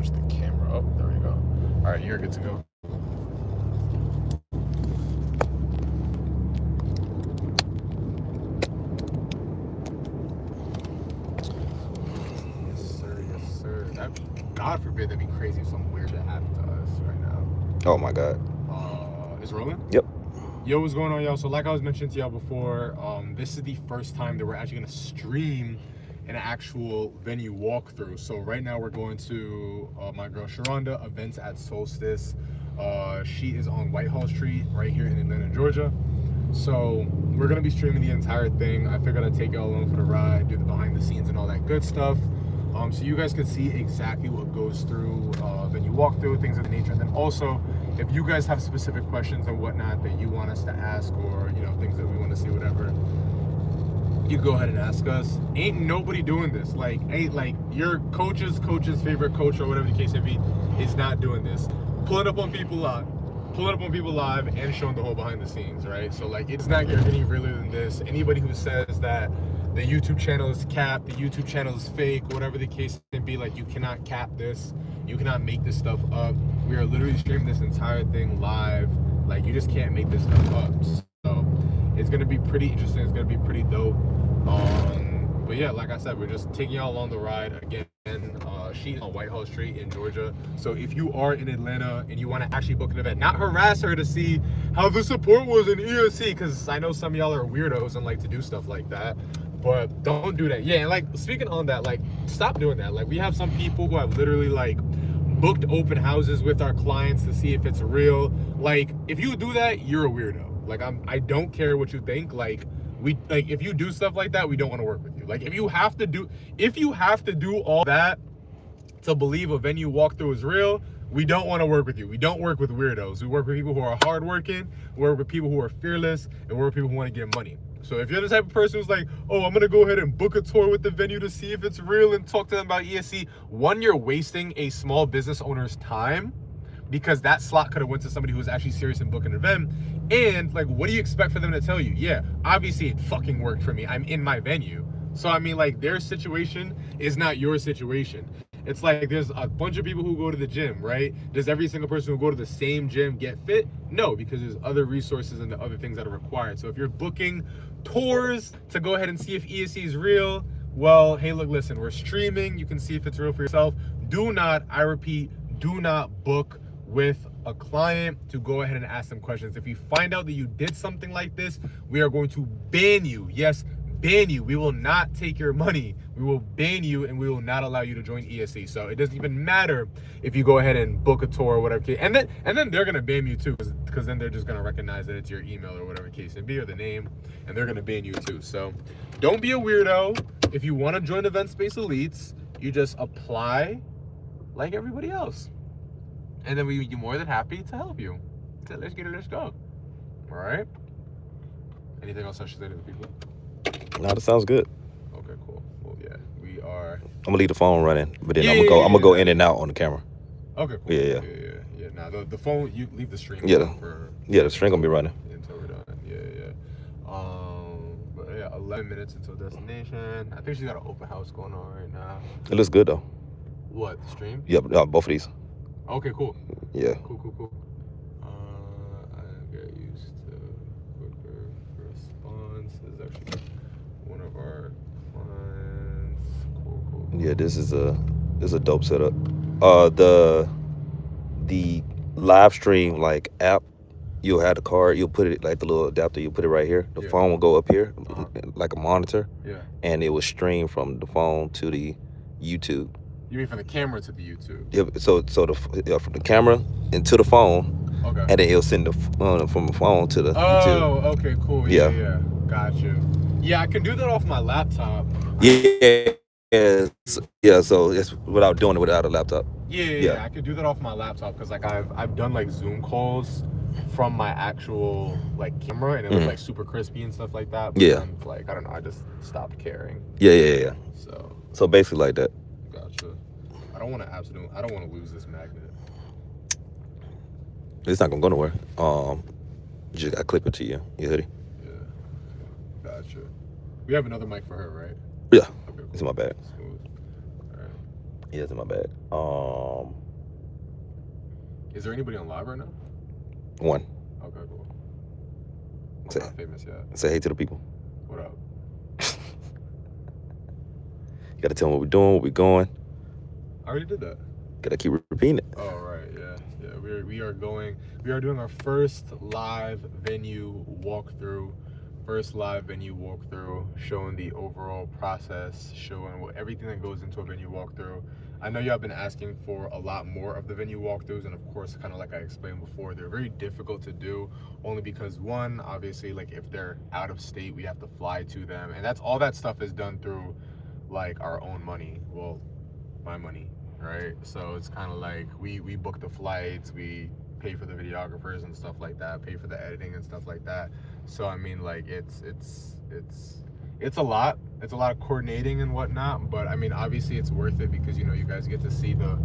switch the camera up. There we go. All right, you're good to go. Yes, sir. Yes, sir. God forbid that'd be crazy if something weird that happened to us right now. Oh my God. Is it rolling? Yep. Yo, what's going on, y'all? So like I was mentioning to y'all before, this is the first time that we're actually gonna stream an actual venue walkthrough. So right now we're going to my girl Sharonda events at Solstice. She is on Whitehall Street right here in Atlanta, Georgia. So we're gonna be streaming the entire thing. I figured I'd take y'all along for the ride, do the behind the scenes and all that good stuff. So you guys can see exactly what goes through venue walkthrough, things of the nature. And then also, if you guys have specific questions and whatnot that you want us to ask, or things that we want to see, whatever, you go ahead and ask us. Ain't nobody doing this. Ain't your coach's favorite coach or whatever the case may be is not doing this. Pull it up on people live and showing the whole behind the scenes, right? So it's not getting any realer than this. Anybody who says that the YouTube channel is capped, the YouTube channel is fake, whatever the case may be, you cannot cap this, you cannot make this stuff up. We are literally streaming this entire thing live. You just can't make this stuff up. So it's gonna be pretty interesting, it's gonna be pretty dope. But yeah, like I said, we're just taking y'all along the ride again. She's on Whitehall Street in Georgia. So if you are in Atlanta and you want to actually book an event, not harass her to see how the support was in ESC, because I know some of y'all are weirdos and like to do stuff like that. But don't do that. Yeah, and speaking on that, stop doing that. We have some people who have literally booked open houses with our clients to see if it's real. If you do that, you're a weirdo. I don't care what you think. If you do stuff like that, we don't want to work with you. If you have to do all that to believe a venue walkthrough is real, we don't want to work with you. We don't work with weirdos. We work with people who are hardworking, we work with people who are fearless, and we work with people who want to get money. So if you're the type of person who's oh, I'm going to go ahead and book a tour with the venue to see if it's real and talk to them about ESC, one, you're wasting a small business owner's time, because that slot could have went to somebody who's actually serious in booking an event. And what do you expect for them to tell you? Yeah, obviously it fucking worked for me. I'm in my venue. So I mean, their situation is not your situation. It's there's a bunch of people who go to the gym, right? Does every single person who go to the same gym get fit? No, because there's other resources and the other things that are required. So if you're booking tours to go ahead and see if ESC is real, well, hey, look, listen, we're streaming. You can see if it's real for yourself. Do not, I repeat, do not book with a client to go ahead and ask them questions. If you find out that you did something like this, we are going to ban you. Yes, ban you. We will not take your money. We will ban you, and we will not allow you to join ESC. So it doesn't even matter if you go ahead and book a tour or whatever. And then they're gonna ban you too, because then they're just gonna recognize that it's your email or whatever case it be, or the name, and they're gonna ban you too. So don't be a weirdo. If you want to join Event Space Elites, you just apply like everybody else, and then we'd be more than happy to help you. So let's get it, let's go. All right. Anything else I should say to the people? No, that sounds good. Okay, cool. Well, yeah, we are. I'm gonna leave the phone running, but then I'm gonna go in and out on the camera. Okay, cool. Yeah. Now the phone, you leave the stream. The stream gonna be running until we're done. Yeah. But yeah, 11 minutes until destination. I think she's got an open house going on right now. It looks good though. What, the stream? Yep, both of these. Okay, cool. Yeah. Cool. I get used to quicker response. This is actually one of our clients. Cool. Yeah, this is a dope setup. The live stream app, you'll have the card, you'll put it the little adapter, you put it right here. The phone will go up here like a monitor. Yeah. And it will stream from the phone to the YouTube. You mean from the camera to the YouTube? Yeah. So from the camera into the phone. Okay. And then it'll send from the phone to the YouTube. Oh, okay, cool. Yeah. Got you. Yeah, I can do that off my laptop. Yeah. So it's without doing it without a laptop. Yeah. I could do that off my laptop, because I've done Zoom calls from my actual camera, and it was super crispy and stuff like that. But then, I don't know, I just stopped caring. Yeah. So basically like that. Gotcha. I don't want to lose this magnet. It's not gonna go nowhere. You just gotta clip it to your hoodie. Yeah. Gotcha. We have another mic for her, right? Yeah. Okay, cool. It's in my bag. Smooth. All right. Yeah, it's in my bag. Is there anybody on live right now? One. Okay, cool. I'm Say, not famous yet. say hey to the people. What up? You gotta tell them what we're doing, what we're going. I already did that. Gotta keep repeating it. Oh, right, yeah. We are doing our first live venue walkthrough. Showing the overall process, showing everything that goes into a venue walkthrough. I know y'all been asking for a lot more of the venue walkthroughs, and of course, kind of like I explained before, they're very difficult to do, only because one, obviously, like if they're out of state, we have to fly to them, and that's all that stuff is done through like our own money. Well, my money, right? So it's kind of like we book the flights, we pay for the videographers and stuff like that, pay for the editing and stuff like that. So I mean, like it's a lot of coordinating and whatnot, but I mean, obviously it's worth it because, you know, you guys get to see the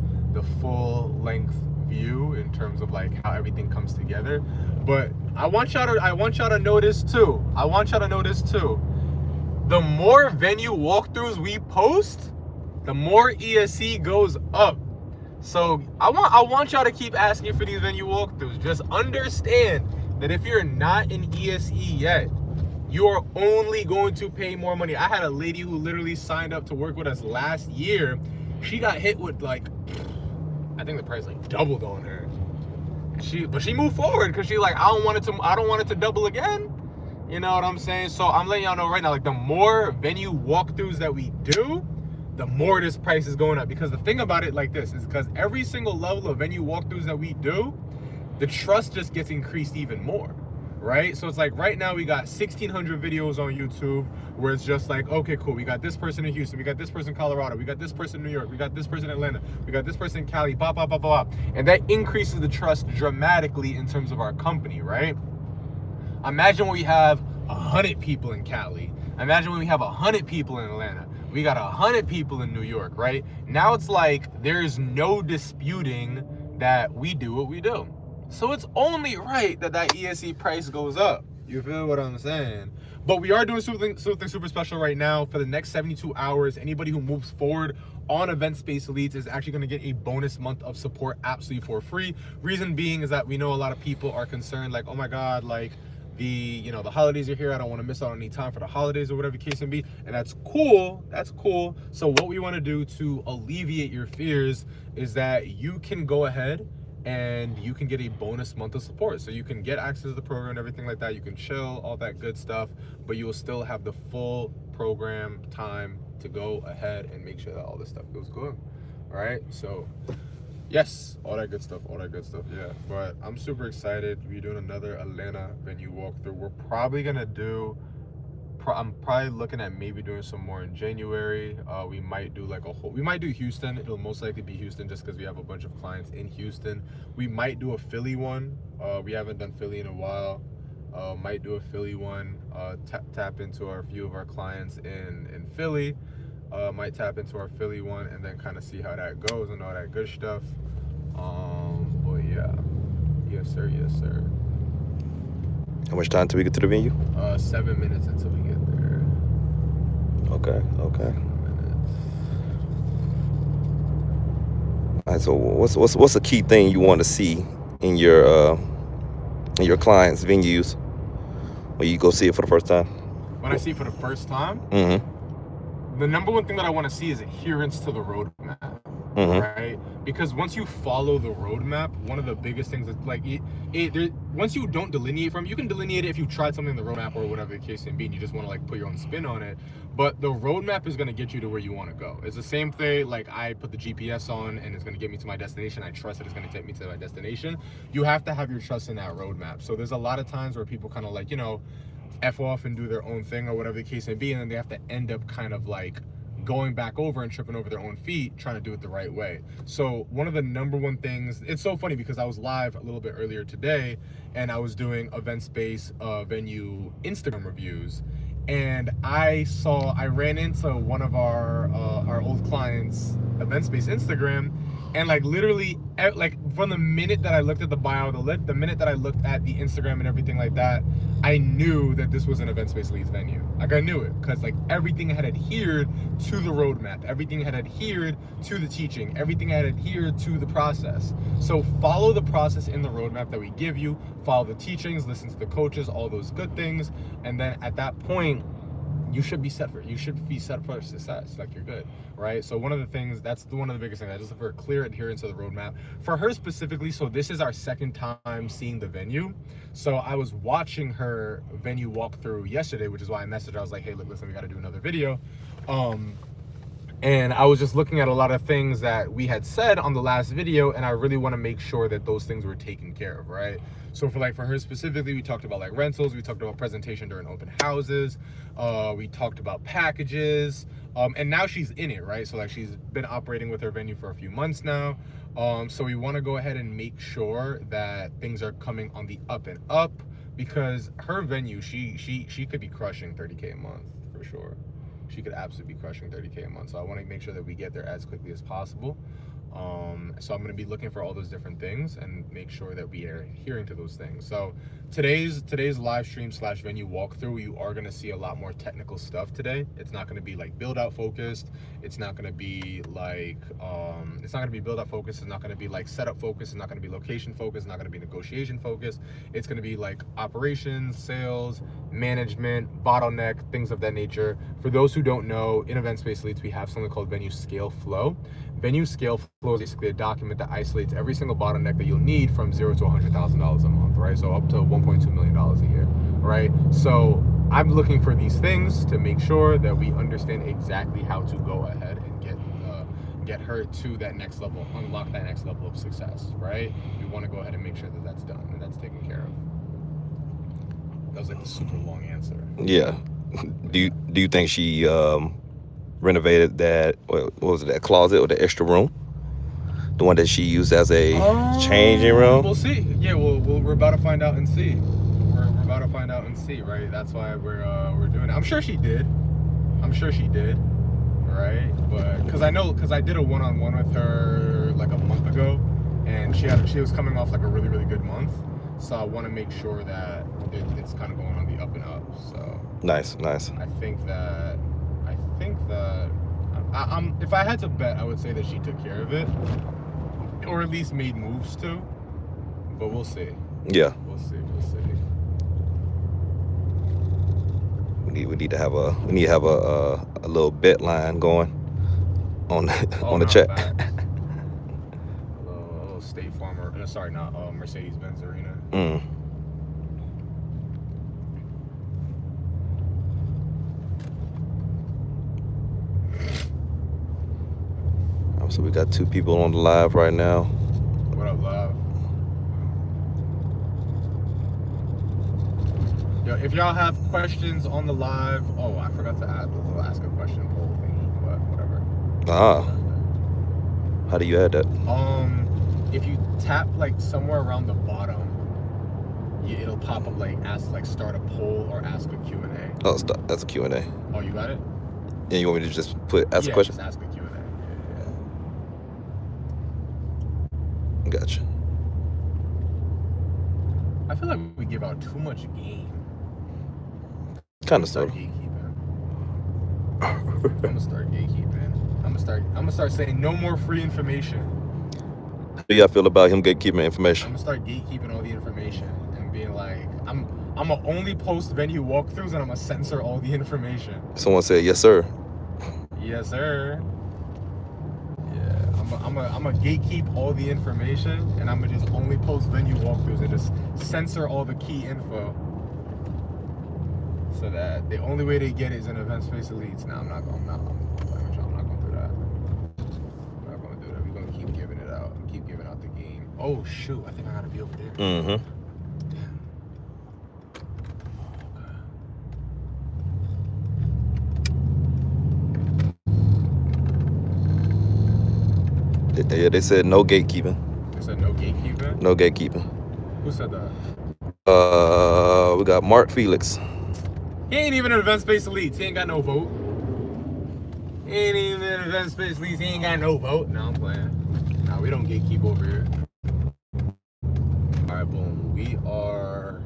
full length view in terms of like how everything comes together. But I want y'all to notice too. The more venue walkthroughs we post, the more ESE goes up. So I want y'all to keep asking for these venue walkthroughs. Just understand that if you're not in ESE yet, you are only going to pay more money. I had a lady who literally signed up to work with us last year. She got hit with like, I think the price like doubled on her. But she moved forward because she like, I don't want it to double again. You know what I'm saying? So I'm letting y'all know right now, like the more venue walkthroughs that we do, the more this price is going up. Because the thing about it like this is because every single level of venue walkthroughs that we do, the trust just gets increased even more, right? So it's like right now we got 1,600 videos on YouTube where it's just like, okay, cool, we got this person in Houston, we got this person in Colorado, we got this person in New York, we got this person in Atlanta, we got this person in Cali, blah, blah, blah, blah. And that increases the trust dramatically in terms of our company, right? Imagine when we have 100 people in Cali. Imagine when we have 100 people in Atlanta. We got 100 people in New York, right? Now it's like there's no disputing that we do what we do. So it's only right that ESE price goes up. You feel what I'm saying? But we are doing something super special right now. For the next 72 hours, anybody who moves forward on Event Space Elites is actually going to get a bonus month of support absolutely for free. Reason being is that we know a lot of people are concerned, like, oh my God, like the holidays are here. I don't want to miss out on any time for the holidays or whatever the case may be. And that's cool. So what we want to do to alleviate your fears is that you can go ahead and you can get a bonus month of support. So you can get access to the program and everything like that. You can chill, all that good stuff, but you will still have the full program time to go ahead and make sure that all this stuff goes good. All right. So yes, all that good stuff. Yeah. But I'm super excited. We're doing another Atlanta venue walkthrough. We're probably going to do, I'm probably looking at maybe doing some more in January. We might do like we might do Houston. It'll most likely be Houston just because we have a bunch of clients in Houston. We might do a Philly one. We haven't done Philly in a while. Might do a Philly one. Tap into a few of our clients in Philly. Might tap into our Philly one and then kind of see how that goes and all that good stuff. But yeah, yes sir. How much time till we get to the venue? 7 minutes until we get there. Okay. 7 minutes. All right. So what's a key thing you want to see in your clients' venues when you go see it for the first time? When I see it for the first time, Mm-hmm. the number one thing that I want to see is adherence to the roadmap. Mm-hmm. Right? Because once you follow the roadmap, one of the biggest things is like once you don't delineate from, you can delineate it if you tried something in the roadmap or whatever the case may be and you just want to like put your own spin on it. But the roadmap is going to get you to where you want to go. It's the same thing, like I put the GPS on and it's going to get me to my destination. I trust that it's going to take me to my destination. You have to have your trust in that roadmap. So there's a lot of times where people kind of like, F off and do their own thing or whatever the case may be, and then they have to end up kind of like going back over and tripping over their own feet trying to do it the right way. So one of the number one things, it's so funny because I was live a little bit earlier today and I was doing Event Space venue Instagram reviews, and I ran into one of our old clients' Event Space Instagram, And like literally, like from the minute that I looked at the bio, the minute that I looked at the Instagram and everything like that, I knew that this was an Event Space Leads venue. Like I knew it because like everything had adhered to the roadmap, everything had adhered to the teaching, everything had adhered to the process. So follow the process in the roadmap that we give you, follow the teachings, listen to the coaches, all those good things, and then at that point, you should be set for success. Like you're good, right? So one of the things, that's one of the biggest things, just for clear adherence to the roadmap for her specifically. So this is our second time seeing the venue. So I was watching her venue walkthrough yesterday, which is why I messaged her. I was like, hey, look, listen, we got to do another video. And I was just looking at a lot of things that we had said on the last video, and I really want to make sure that those things were taken care of, right? So for her specifically, we talked about like rentals, we talked about presentation during open houses, we talked about packages, and now she's in it, right? So like she's been operating with her venue for a few months now. So we want to go ahead and make sure that things are coming on the up and up, because her venue, she could be crushing 30K a month for sure. She could absolutely be crushing 30K a month. So I want to make sure that we get there as quickly as possible. So I'm going to be looking for all those different things and make sure that we are adhering to those things. So today's live stream / venue walkthrough, you are going to see a lot more technical stuff today. It's not going to be like build out focused. It's not going to be like build out focused. It's not going to be like setup focused. It's not going to be location focused. It's not going to be negotiation focused. It's going to be like operations, sales, management, bottleneck, things of that nature. For those who don't know, in Event Space Leads, we have something called Venue Scale Flow. Venue Scale Flow is basically a document that isolates every single bottleneck that you'll need from $0 to $100,000 a month, right? So up to $1.2 million a year, right? So I'm looking for these things to make sure that we understand exactly how to go ahead and get her to that next level, unlock that next level of success, right? We want to go ahead and make sure that that's done and that's taken care of. That was like a super long answer. Yeah. Do you think she renovated that, what was it, that closet or the extra room, the one that she used as a changing room? We'll see. Yeah, we're about to find out and see. We're about to find out and see, right? That's why we're doing it. I'm sure she did, right? But because I did a one-on-one with her like a month ago, and she was coming off like a really, really good month. So I want to make sure that it's kind of going on the up and up. So Nice. I think that if I had to bet, I would say that she took care of it, or at least made moves to. But we'll see. Yeah. We'll see. We need to have a little bet line going on the chat. A little State Farm, Mercedes-Benz Arena. So we got 2 people on the live right now. What up, live? Yo, if y'all have questions on the live, I forgot to add the little ask a question poll thingy, but whatever. How do you add that? If you tap like somewhere around the bottom, it'll pop up like start a poll or ask a Q&A. Oh, that's a Q&A. Oh, you got it? Yeah, you want me to just ask a question? Just ask a Q&A. Yeah. Gotcha. I feel like we give out too much game. Kind of sort of. I'm gonna start gatekeeping. I'm gonna start saying no more free information. How do y'all feel about him gatekeeping information? I'm gonna start gatekeeping all the information and being like, I'm gonna only post venue walkthroughs and I'm gonna censor all the information. Someone said yes, sir. Yes, sir. Yeah, I'm gonna gatekeep all the information and I'm gonna just only post venue walkthroughs and just censor all the key info. So that the only way they get it is in Event Space Elites. Now I'm not going to do that. I'm not going to do that. We're going to keep giving it out and keep giving out the game. Oh shoot, I think I got to be over there. Mm-hmm. Damn. Yeah, they said no gatekeeping. They said no gatekeeping? No gatekeeping. Who said that? We got Mark Felix. He ain't even in Event Space Elites. He ain't got no vote. He ain't even in Event Space Elites. He ain't got no vote. No, I'm playing. Nah, we don't gatekeep over here. All right, boom. We are.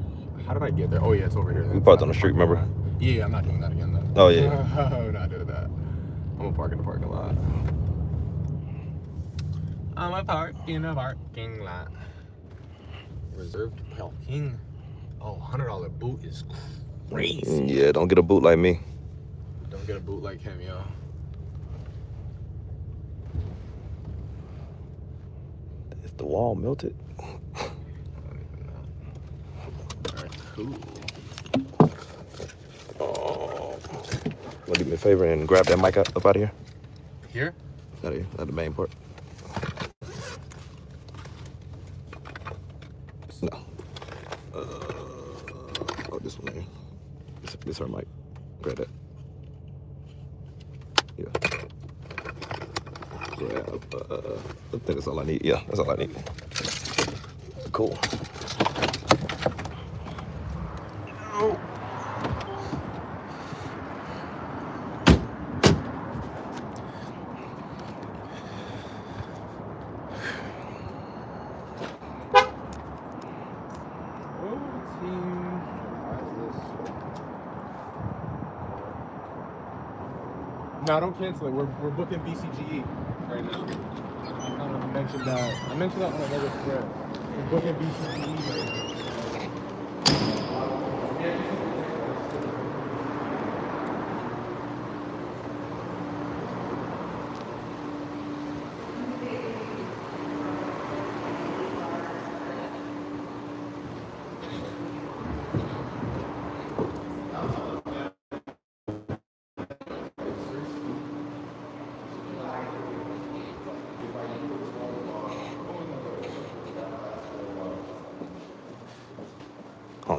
How did I get there? Oh yeah, it's over here. We parked on the street, remember? Yeah, I'm not doing that again though. Oh yeah. I'm not doing that. I'm gonna park in the parking lot. I'm gonna park in the parking lot. Reserved parking. Oh, $100 boot is crazy. Yeah, don't get a boot like me. Don't get a boot like him, yo. Is the wall melted? I don't even know. Alright, cool. Oh. Want to do me a favor and grab that mic up out of here? Here? Out of here, out of the main part. No. Oh, this one here. This her mic. Grab that. Yeah. Grab. I think that's all I need. Yeah, that's all I need. Cool. Oh. No, don't cancel it. We're booking BCGE right now. I kind of mentioned that. I mentioned that on another thread. We're booking BCGE right now.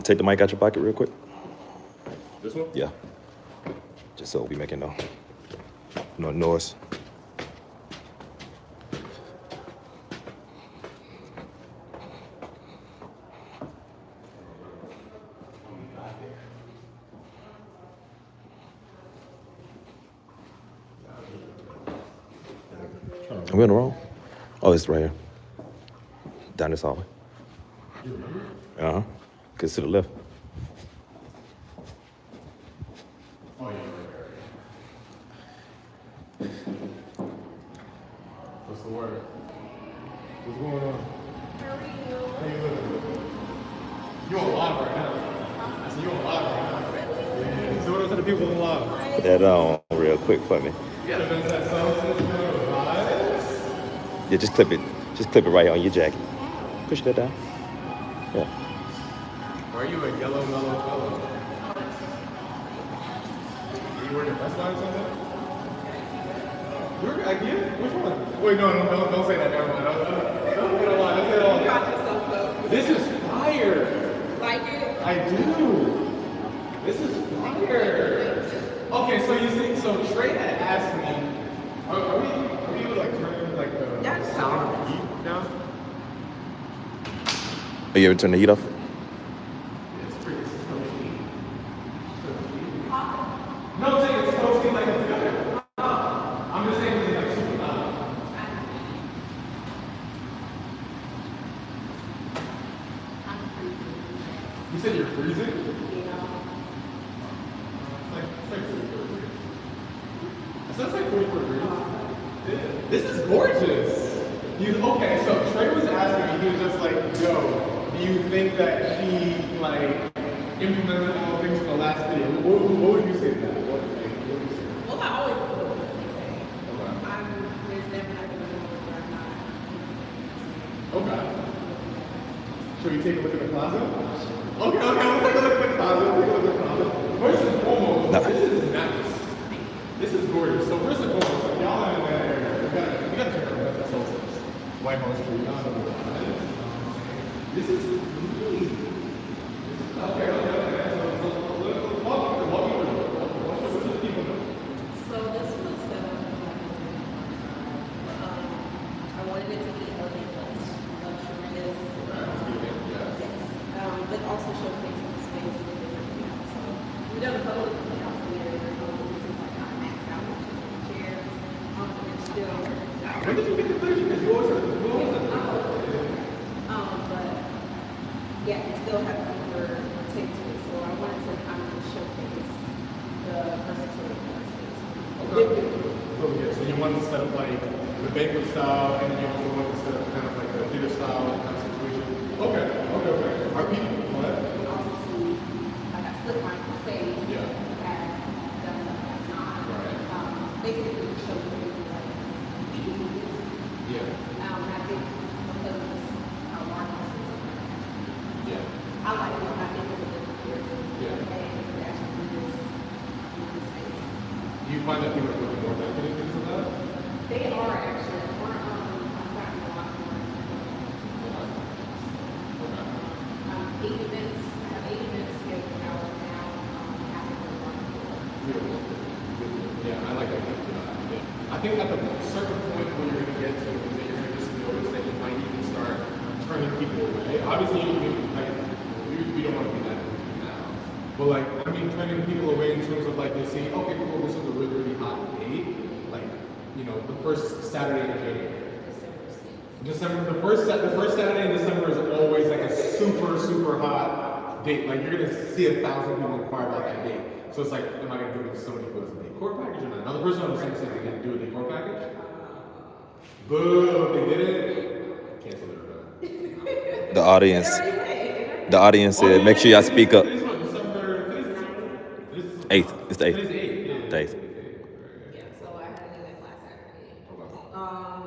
Take the mic out your pocket real quick. This one? Yeah. Just so we making no noise. Are we on the road? Oh, it's right here. Down this hallway. Uh-huh. Cause to the left. Oh, yeah, right. What's the word? What's going on? How are you? How you living? You on live right now. I said you on live right now. Yeah. So what else are the people on live? Put that on real quick for me. You got to best that sound system live. Yeah, just clip it. Just clip it right on your jacket. Push that down. Yeah. Why are you a yellow mellow fellow? Are you wearing a Best Buy or something? You're again? Which one? Wait, no, don't say that. Never mind. Don't get a lie. Don't say it all. Got yourself though. This is fire. Like it? I do. This is fire. Okay, so you see, so Trey had asked me, are we able to like turn like the sound of the heat down? Are you ever turn the heat off? No, I'm saying it's toasting like it's good. I'm just saying it's like super loud. You said you're freezing? It's like 44 degrees. So it's like 44 degrees. This is gorgeous. Okay, so Trey was asking me, he was just like, yo, do you think that she like implemented all things from the last video? What would you say to that? What would you say? Well, I always listen to what they say. There's never nothing wrong with where I'm not. Okay. Should we take a look at the closet? Okay, we'll take a look at the closet. First and foremost, No. this is nice. This is gorgeous. So first and foremost, if y'all are in that area, we gotta check out the solstice. White House Street. This is really. Okay. So walk me through. What should the people know? So this was set up like I wanted it to be elegant, luxurious. Yes. But also showcase the space in different layouts. So we've done a couple of different layouts in the area. This is like kind of maxed out with chairs. And still. When did you get the picture? Because you always have to still have room for table space. So I wanted to kind of showcase the versatility of the space. Okay. So you wanted to set up like the banquet style, and then you also wanted to set up kind of like the theater style kind of situation. Okay. Are people? Go ahead. You can also see, like I split my space. Yeah. And done that time. Right. Basically, show you like we can do this. Yeah. I think because of how large my space is. Yeah. I like it. I think it's a good comparison. Yeah. And you actually do this space. Do you find that people are looking more back into that? They are actually. I've gotten a lot more. Okay. 8 events. I have 8 events scheduled out now. After the one. Beautiful. Yeah, I like that. Yeah. I think at the certain point where you're going to get to is that you're going to just notice that you might even start turning people away. Obviously, we don't want to be that now. But like, I mean, turning people away in terms of like, they're saying, okay, cool, this is a really, really hot date. Like, you know, the first Saturday in January. December, the first Saturday in December is always like a super hot date. Like, you're going to see 1,000 people inquire about that date. So it's like, am I going to give it to somebody who has a decor package or not? Another person on the same side, they didn't do a decor package? Boo, they did it. Cancel it. The audience said, make sure y'all speak up. Today's what, December, today's 8th. It's the 8th. Today's 8th. The 8th. Yeah, so I had to do that last Saturday.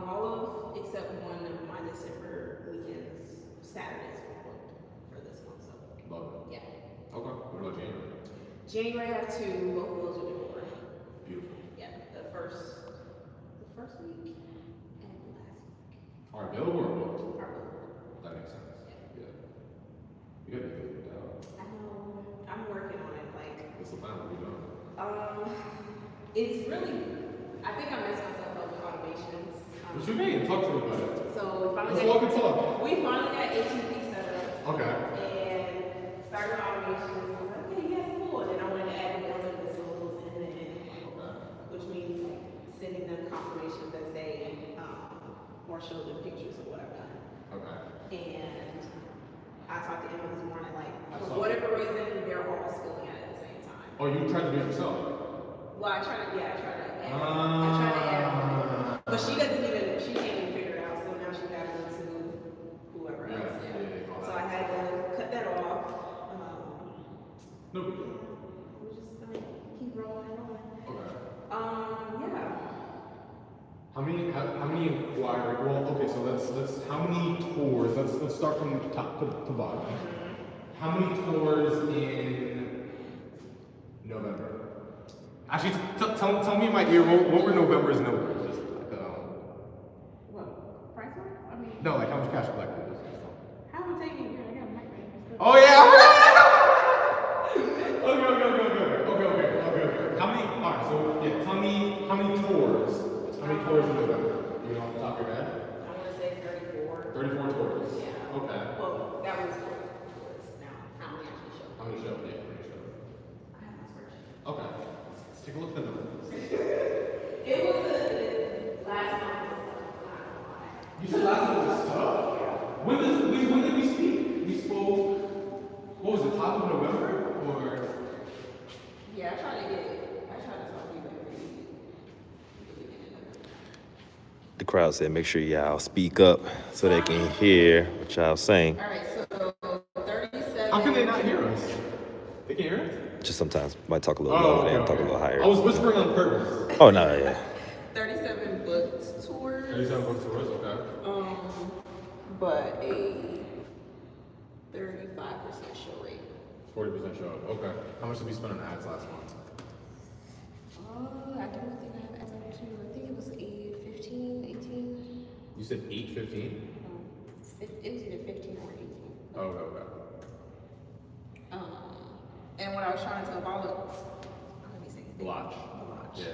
All of except one of my December weekends, Saturdays were booked for this one. So Love it. yeah. Okay, what about January? January I have 2, both of those are before. Beautiful. Yeah, the first week and the last week. Are available or booked? Are both. That makes sense. Yeah. You gotta be good with that. I know. I'm working on it. Like, What's the plan? What are you doing? it's really. I think I messed myself up with automations. What you mean? Talk to me about it. So we finally Let's walk and talk. We finally got ATP set up. Okay. And started automations. I was like, okay, yes, cool. And then I wanted to add the bells and whistles and then, Okay. which means like sending them confirmations that say, or show them pictures of what I've done. Okay. And I talked to Emma this morning, like, I for saw whatever reason, they're all spilling out at the same time. Oh, you tried to do it yourself? Well, I tried to add. But she can't even figure it out, so now she got it to whoever else. Yeah. So I had to cut that off. No big deal. We're just gonna keep rolling and rolling. Okay. Yeah. How many inquiries? Well, okay, so let's how many tours? Let's start from top to bottom. How many tours in November? Actually, tell me in my ear what were November's numbers? Just like, What? Price wise? I mean, no, like how much cash collected? how would take me? I got a microwave. Oh yeah. Okay. How many? All right. So yeah, tell me how many tours? How many tours in November? You know, off the top of your head? I want to say 34. 34 tours. Yeah. Okay. Well, that was 4 tours. Now, how many actually showed? How many shows? Yeah, how many shows? I have my spreadsheet. Okay. Let's take a look at the numbers. It was last month. You said last month was tough. When did we speak? We spoke. What was it? Top of November or? Yeah, I tried to talk to you about The crowd said, make sure y'all speak up so they can hear what y'all saying. All right, so 37. How can they not hear us? They can hear us? Just sometimes might talk a little lower and talk a little higher. I was whispering on purpose. Oh, no, yeah. 37 booked tours. 37 book tours, okay. But a 35% show rate. 40% show up. Okay. How much did we spend on ads last month? I don't think I have ads up to. I think it was 15, 18. You said 8:15? It was either 15 or 18. Oh, okay. And what I was trying to tell Paula, let me say his name. Blotch. Blotch. Yeah.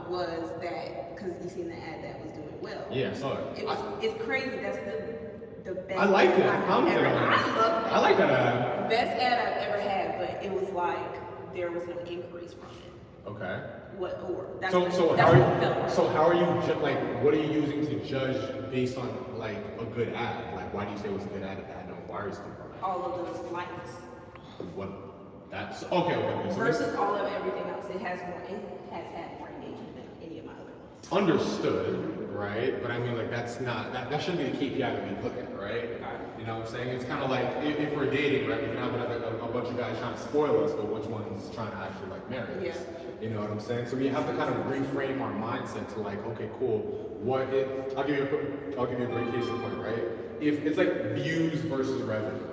Was that because you seen the ad that was doing well? Yeah, I saw it. It's crazy. That's the best. I like that. I've ever. I love that. I like that ad. Best ad I've ever had, but it was like there was no inquiries from it. Okay. What or that's So what, so that's how what are it felt you, like. so how are you like what are you using to judge based on like a good ad? Like why do you say it was a good ad if it had no inquiries come from? All of those likes. What? That's okay. So Versus all of everything else, it has had more engagement than any of my other ones. understood, right? But I mean, like, that's not, that shouldn't be the KPI that we look at, right? You know what I'm saying? It's kind of like, if we're dating, right, we can have a bunch of guys trying to spoil us, but which one's trying to actually, like, marry us? You know what I'm saying? So we have to kind of reframe our mindset to, like, okay, cool, I'll give you a great case in point, right? If it's like views versus revenue,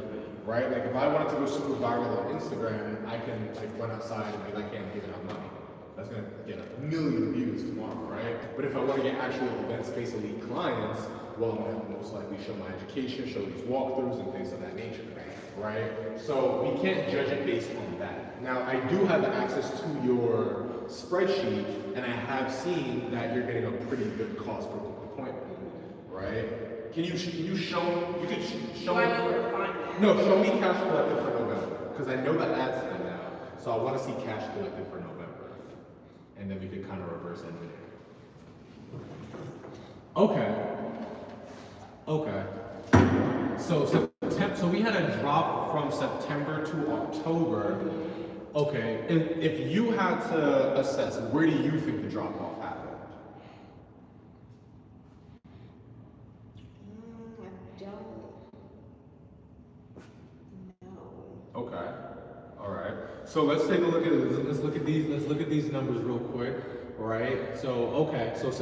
right? Like, if I wanted to go super viral on Instagram, I can, like, run outside and be like, hey, I'm giving out money. That's gonna get 1 million views tomorrow, right? But if I want to get actual event space elite clients, well, I'm gonna most likely show my education, show these walkthroughs and things of that nature, right? So we can't judge it based on that. Now, I do have access to your spreadsheet, and I have seen that you're getting a pretty good cost per appointment, right? Can you show me? You can show me. I know where to find that. No, show me cash collected for November, because I know the ads come out. So I want to see cash collected for November. And then we could kind of reverse engineer. Okay. So we had a drop from September to October. Okay. If you had to assess, where do you think the drop off happened? I don't know. Okay. All right. So let's take a look at it. Let's look at these numbers real quick. Right. So August and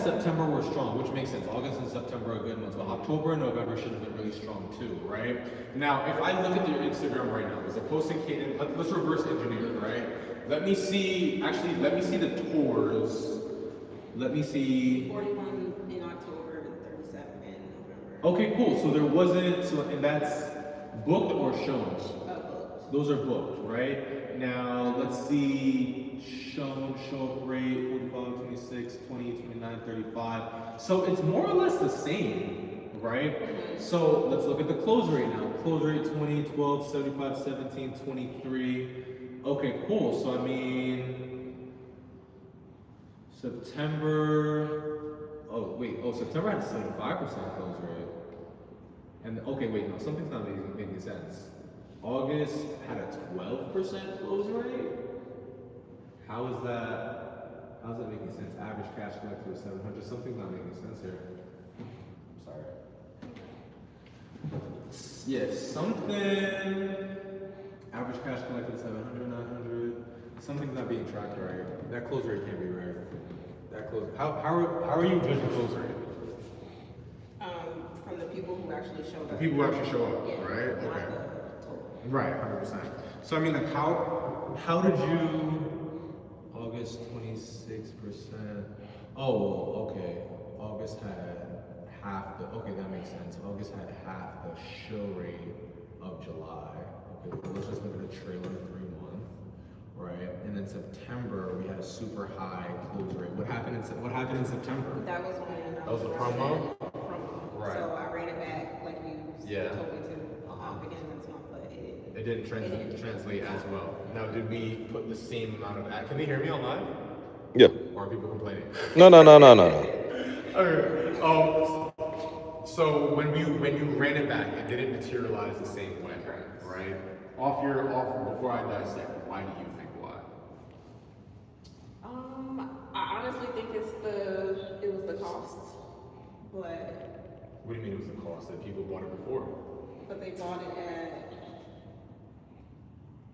September were strong, which makes sense. August and September are good months, but October and November should have been really strong too, right? Now, if I look at your Instagram right now, there's a posting cadence. Let's reverse engineer, right? Let me see the tours. Let me see. 41 in October and 37 in November. Okay, cool. So there wasn't, and that's booked or shown? Booked. Those are booked, right? Now, let's see, show up rate, 45, 26, 20, 29, 35. So it's more or less the same, right? So let's look at the close rate now. Close rate 20, 12, 75, 17, 23. Okay, cool. So I mean, September had a 75% close rate. And okay, wait, no, something's not making sense. August had a 12% close rate? How is that making sense? Average cash collected was 700. Something's not making sense here. I'm sorry. Yes, average cash collected 700, 900. Something's not being tracked right. That close rate can't be right. How are you judging close rate? From the people who actually showed up. The people who actually show up, Yeah, right? not Okay. the total. Right, 100%. So I mean, like, how did you? August 26%. Oh, okay. August had half the. Okay, that makes sense. August had half the show rate of July. Okay, well, let's just look at the trailer 3 month, right? And then September we had a super high close rate. What happened in September? That was when That was the promo? Promo. Right. So I ran it back like you told me to beginning of this month, but It didn't translate as well. Now, did we put the same amount of ad? Can they hear me online? Yeah. Or are people complaining? No. Okay. So when you ran it back, it didn't materialize the same way, right? Before I dissect, why do you think why? I honestly think it was the cost, but. What do you mean it was the cost that people bought it before? But they bought it at,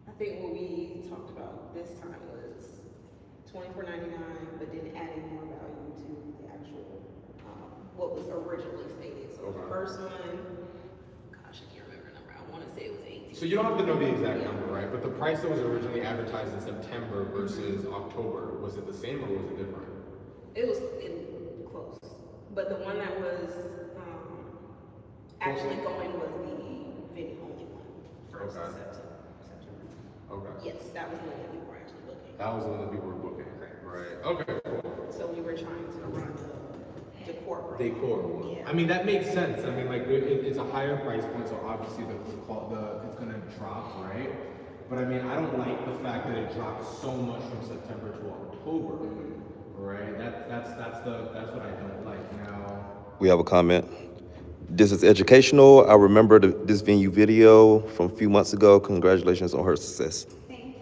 I think what we talked about this time was $24.99, but then adding more value to the actual, what was originally stated. So the first one, gosh, I can't remember the number. I want to say it was 18. So you don't have to know the exact number, right? But the price that was originally advertised in September versus October, was it the same or was it different? It was close. But the one that was actually going was the venue only one for September. Okay. Yes, that was the one that we were actually booking. That was the one that people were booking. Correct. Right. Okay, cool. So we were trying to run the decor promo. Decor one. Yeah. I mean, that makes sense. I mean, like, it's a higher price point, so obviously it's gonna drop, right? But I mean, I don't like the fact that it dropped so much from September to October, right? That's what I don't like. Now, We have a comment. This is educational. I remember this venue video from a few months ago. Congratulations on her success. Thank you.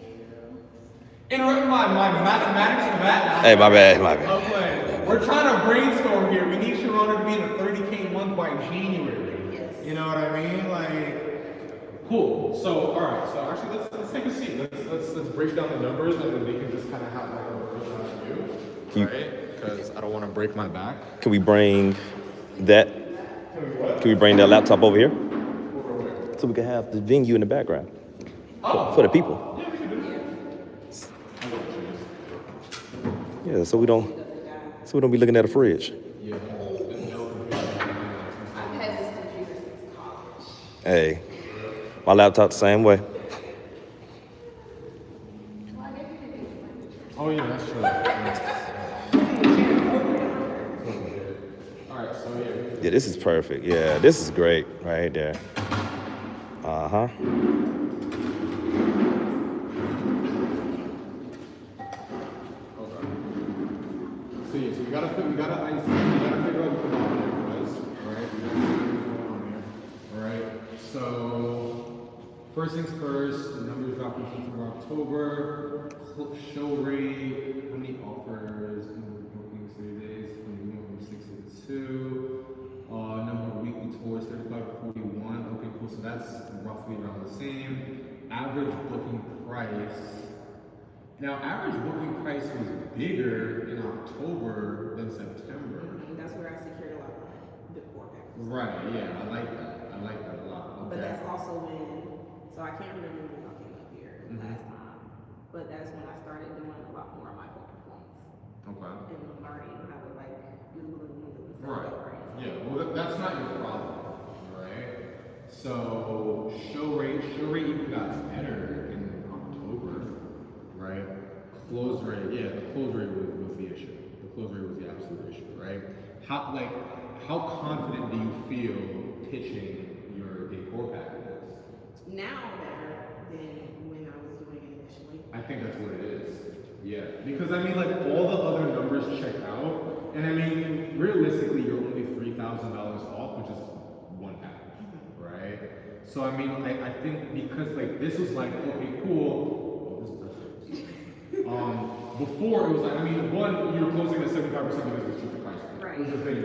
Interrupt my mathematics for that. Hey, my bad. Okay. We're trying to brainstorm here. We need Sharonda to be in a 30K month by January. Yes. You know what I mean? Like, cool. So, all right. So actually, let's take a seat. Let's break down the numbers, and then they can just kind of have like a version of you, right? Because I don't want to break my back. Can we bring that? Can we bring that laptop over here? So we can have the venue in the background for the people. Yeah, we can do that. Yeah, so we don't be looking at a fridge. Yeah. I've had this computer since college. Hey, my laptop the same way. Oh yeah, that's true. All right, so yeah. Yeah, this is perfect. Yeah, this is great right there. Uh-huh. So yeah, so we gotta figure out what the denominator is, right? We gotta figure out what's going on here. Alright. So first things first, the numbers drop for October, show rate, how many offers, bookings 3 days, from 6 to 2, number of weekly tours 35 to 41. Okay, cool. So that's roughly around the same. Average booking price. Now, average booking price was bigger in October than September. That's where I secured a lot of my decor packages. Right, yeah, I like that. I like that a lot. But Okay. that's also when, so I can't remember when I came up here last time, but that's when I started doing a lot more of my focal points Okay. and learning how to like do the Right. Yeah, well, that's not your problem, right? So, show rate even got better in October, right? Close rate, yeah, the close rate was the issue. The close rate was the absolute issue, right? How confident do you feel pitching your decor packages? Now better than when I was doing it initially. I think that's what it is. Yeah, because I mean, like all the other numbers check out, and I mean, realistically, you're only $3,000 off, which is one package, right? So I mean, I think because like this was like, okay, cool. Before it was like, I mean, one, you're closing at 75% because it's cheaper price, Right. which is very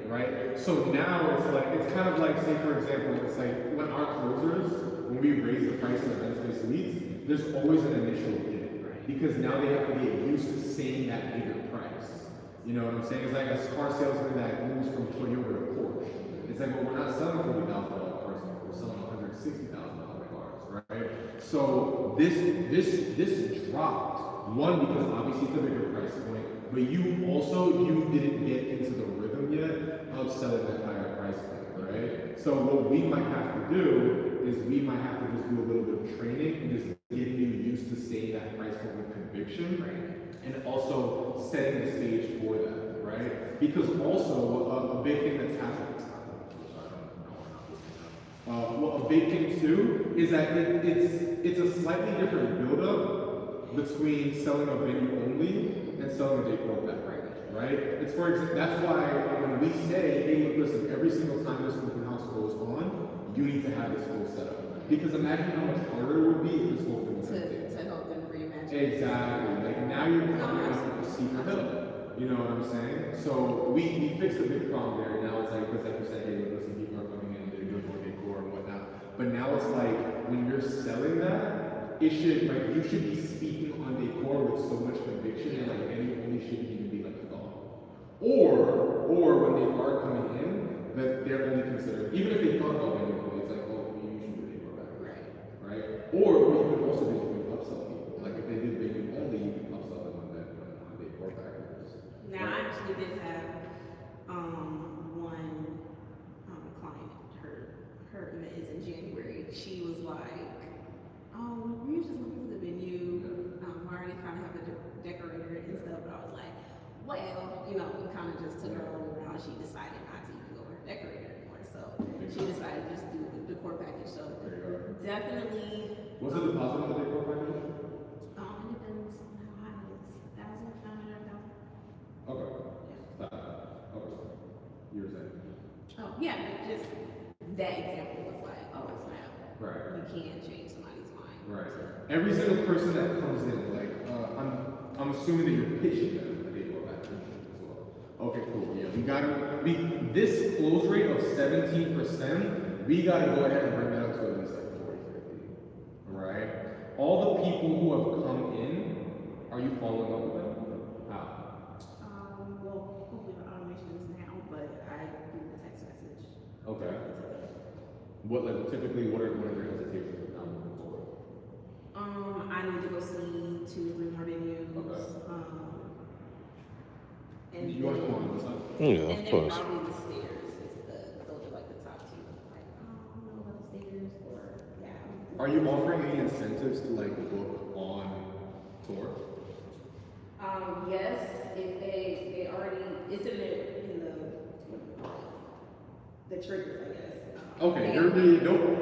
right? So now it's like, it's kind of like, say for example, it's like when our closers, when we raise the price of event space leads, there's always an initial bid, because now they have to get used to saying that bigger price. You know what I'm saying? It's like a car salesman that moves from Toyota to Porsche. It's like, well, we're not selling $40,000 cars anymore, we're selling $160,000 cars, right? So this dropped. One, because obviously it's a bigger price point, but you didn't get into the rhythm yet of selling that higher price point, right? So what we might have to do is we might have to just do a little bit of training and just getting you used to saying that price point with conviction, and also setting the stage for that, right? Because also a big thing that's happening. Well, a big thing too is that it's a slightly different build-up between selling a venue only and selling a decor package, right? It's for example, that's why when we say, hey, listen, every single time this open house goes on, you need to have this full setup. Because imagine how much harder it would be if this whole thing was empty. To help them reimagine. Exactly. Like now you're coming up with a secret hill. You know what I'm saying? So we fixed a big problem there. Now it's like, because like you said, hey, listen, people are coming in, they're doing more decor and whatnot. But now it's like, when you're selling that, it should, like, you should be speaking on decor with so much conviction, and like venue only shouldn't even be like a thought. Or when they are coming in, that they're only considering, even if they thought about venue only, it's like, oh, you should do decor back. Right? Or what you could also do is you could upsell people. Like if they did venue only, you could upsell them on decor packages. Now I actually did have one client, her event is in January. She was like, oh, we were just looking for the venue. We already kind of have a decorator and stuff, but I was like, well, you know, we kind of just took her all around. She decided not to even go with her decorator anymore, so she decided to just do the decor package. So definitely. What's the deposit on the decor package? It depends on how high it is. 1,000, 900, 1,000. Okay. Okay. You were saying? Oh, yeah, but just that example was like, oh, snap. Right. You can change somebody's mind. Right. So, Every single person that comes in, like, I'm assuming that you're pitching them that they go back to as well. Okay, cool. Yeah, this close rate of 17%, we gotta go ahead and bring that up to at least like 40, 50. Right? All the people who have come in, are you following up with them? How? well, hopefully the automation is now, but I do the text message. Okay. What, like, typically, what are their hesitations with moving forward? I need to go see 2 or 3 more venues. Okay. And You want to come on this side? Yeah, and of then course. probably the stairs is those are like the top 2. Like, I don't know about the stairs or, yeah. Are you offering any incentives to, like, book on tour? Yes, if they already, it's in the triggers, I guess. Okay,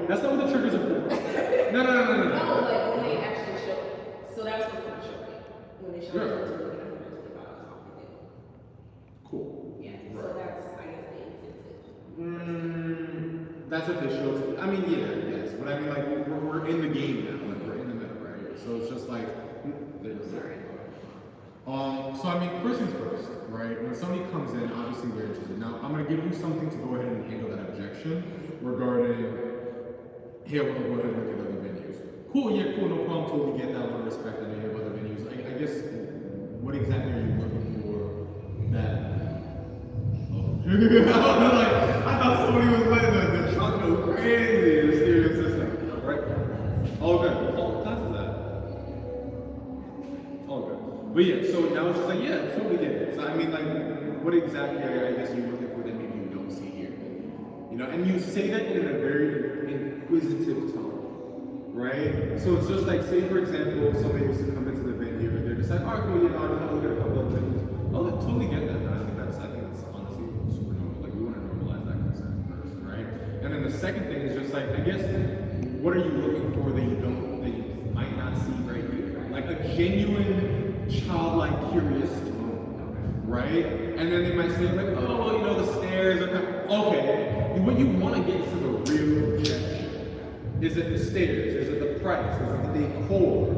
that's not what the triggers are for. No. No, like when they actually show, so that was supposed to be show rate. When they show Sure. it, it's like $125 off the day. Cool. Yeah, so Right. that's, I guess, the incentive. That's what they show. I mean, yeah, yes. But I mean, like, we're in the game now. Like, we're in the middle, right? So it's just like, Sorry. So I mean, first things first, right? When somebody comes in, obviously they're interested. Now, I'm gonna give you something to go ahead and handle that objection regarding, hey, I want to go ahead and look at other venues. Cool, yeah, cool, no problem. Totally get that. I want to respect that. I have other venues. I guess, what exactly are you looking for? That. I thought somebody was letting the truck go crazy. The stereo system, right? All good. What class is that? All good. But yeah, so now it's just like, yeah, totally get it. So I mean, like, what exactly I guess you're looking for that maybe you don't see here? You know, and you say that in a very inquisitive tone, right? So it's just like, say for example, somebody was to come into the venue and they're just like, all right, cool, you know, I just want to look at a couple of venues. Oh, I totally get that. I think that's honestly super normal. Like, we want to normalize that concern first, right? And then the second thing is just like, I guess, what are you looking for that you might not see right here? Like a genuine, childlike, curious tone, right? And then they might say like, oh, well, you know, the stairs are kind of, okay. What you want to get is to the real objection. Is it the stairs? Is it the price? Is it the decor?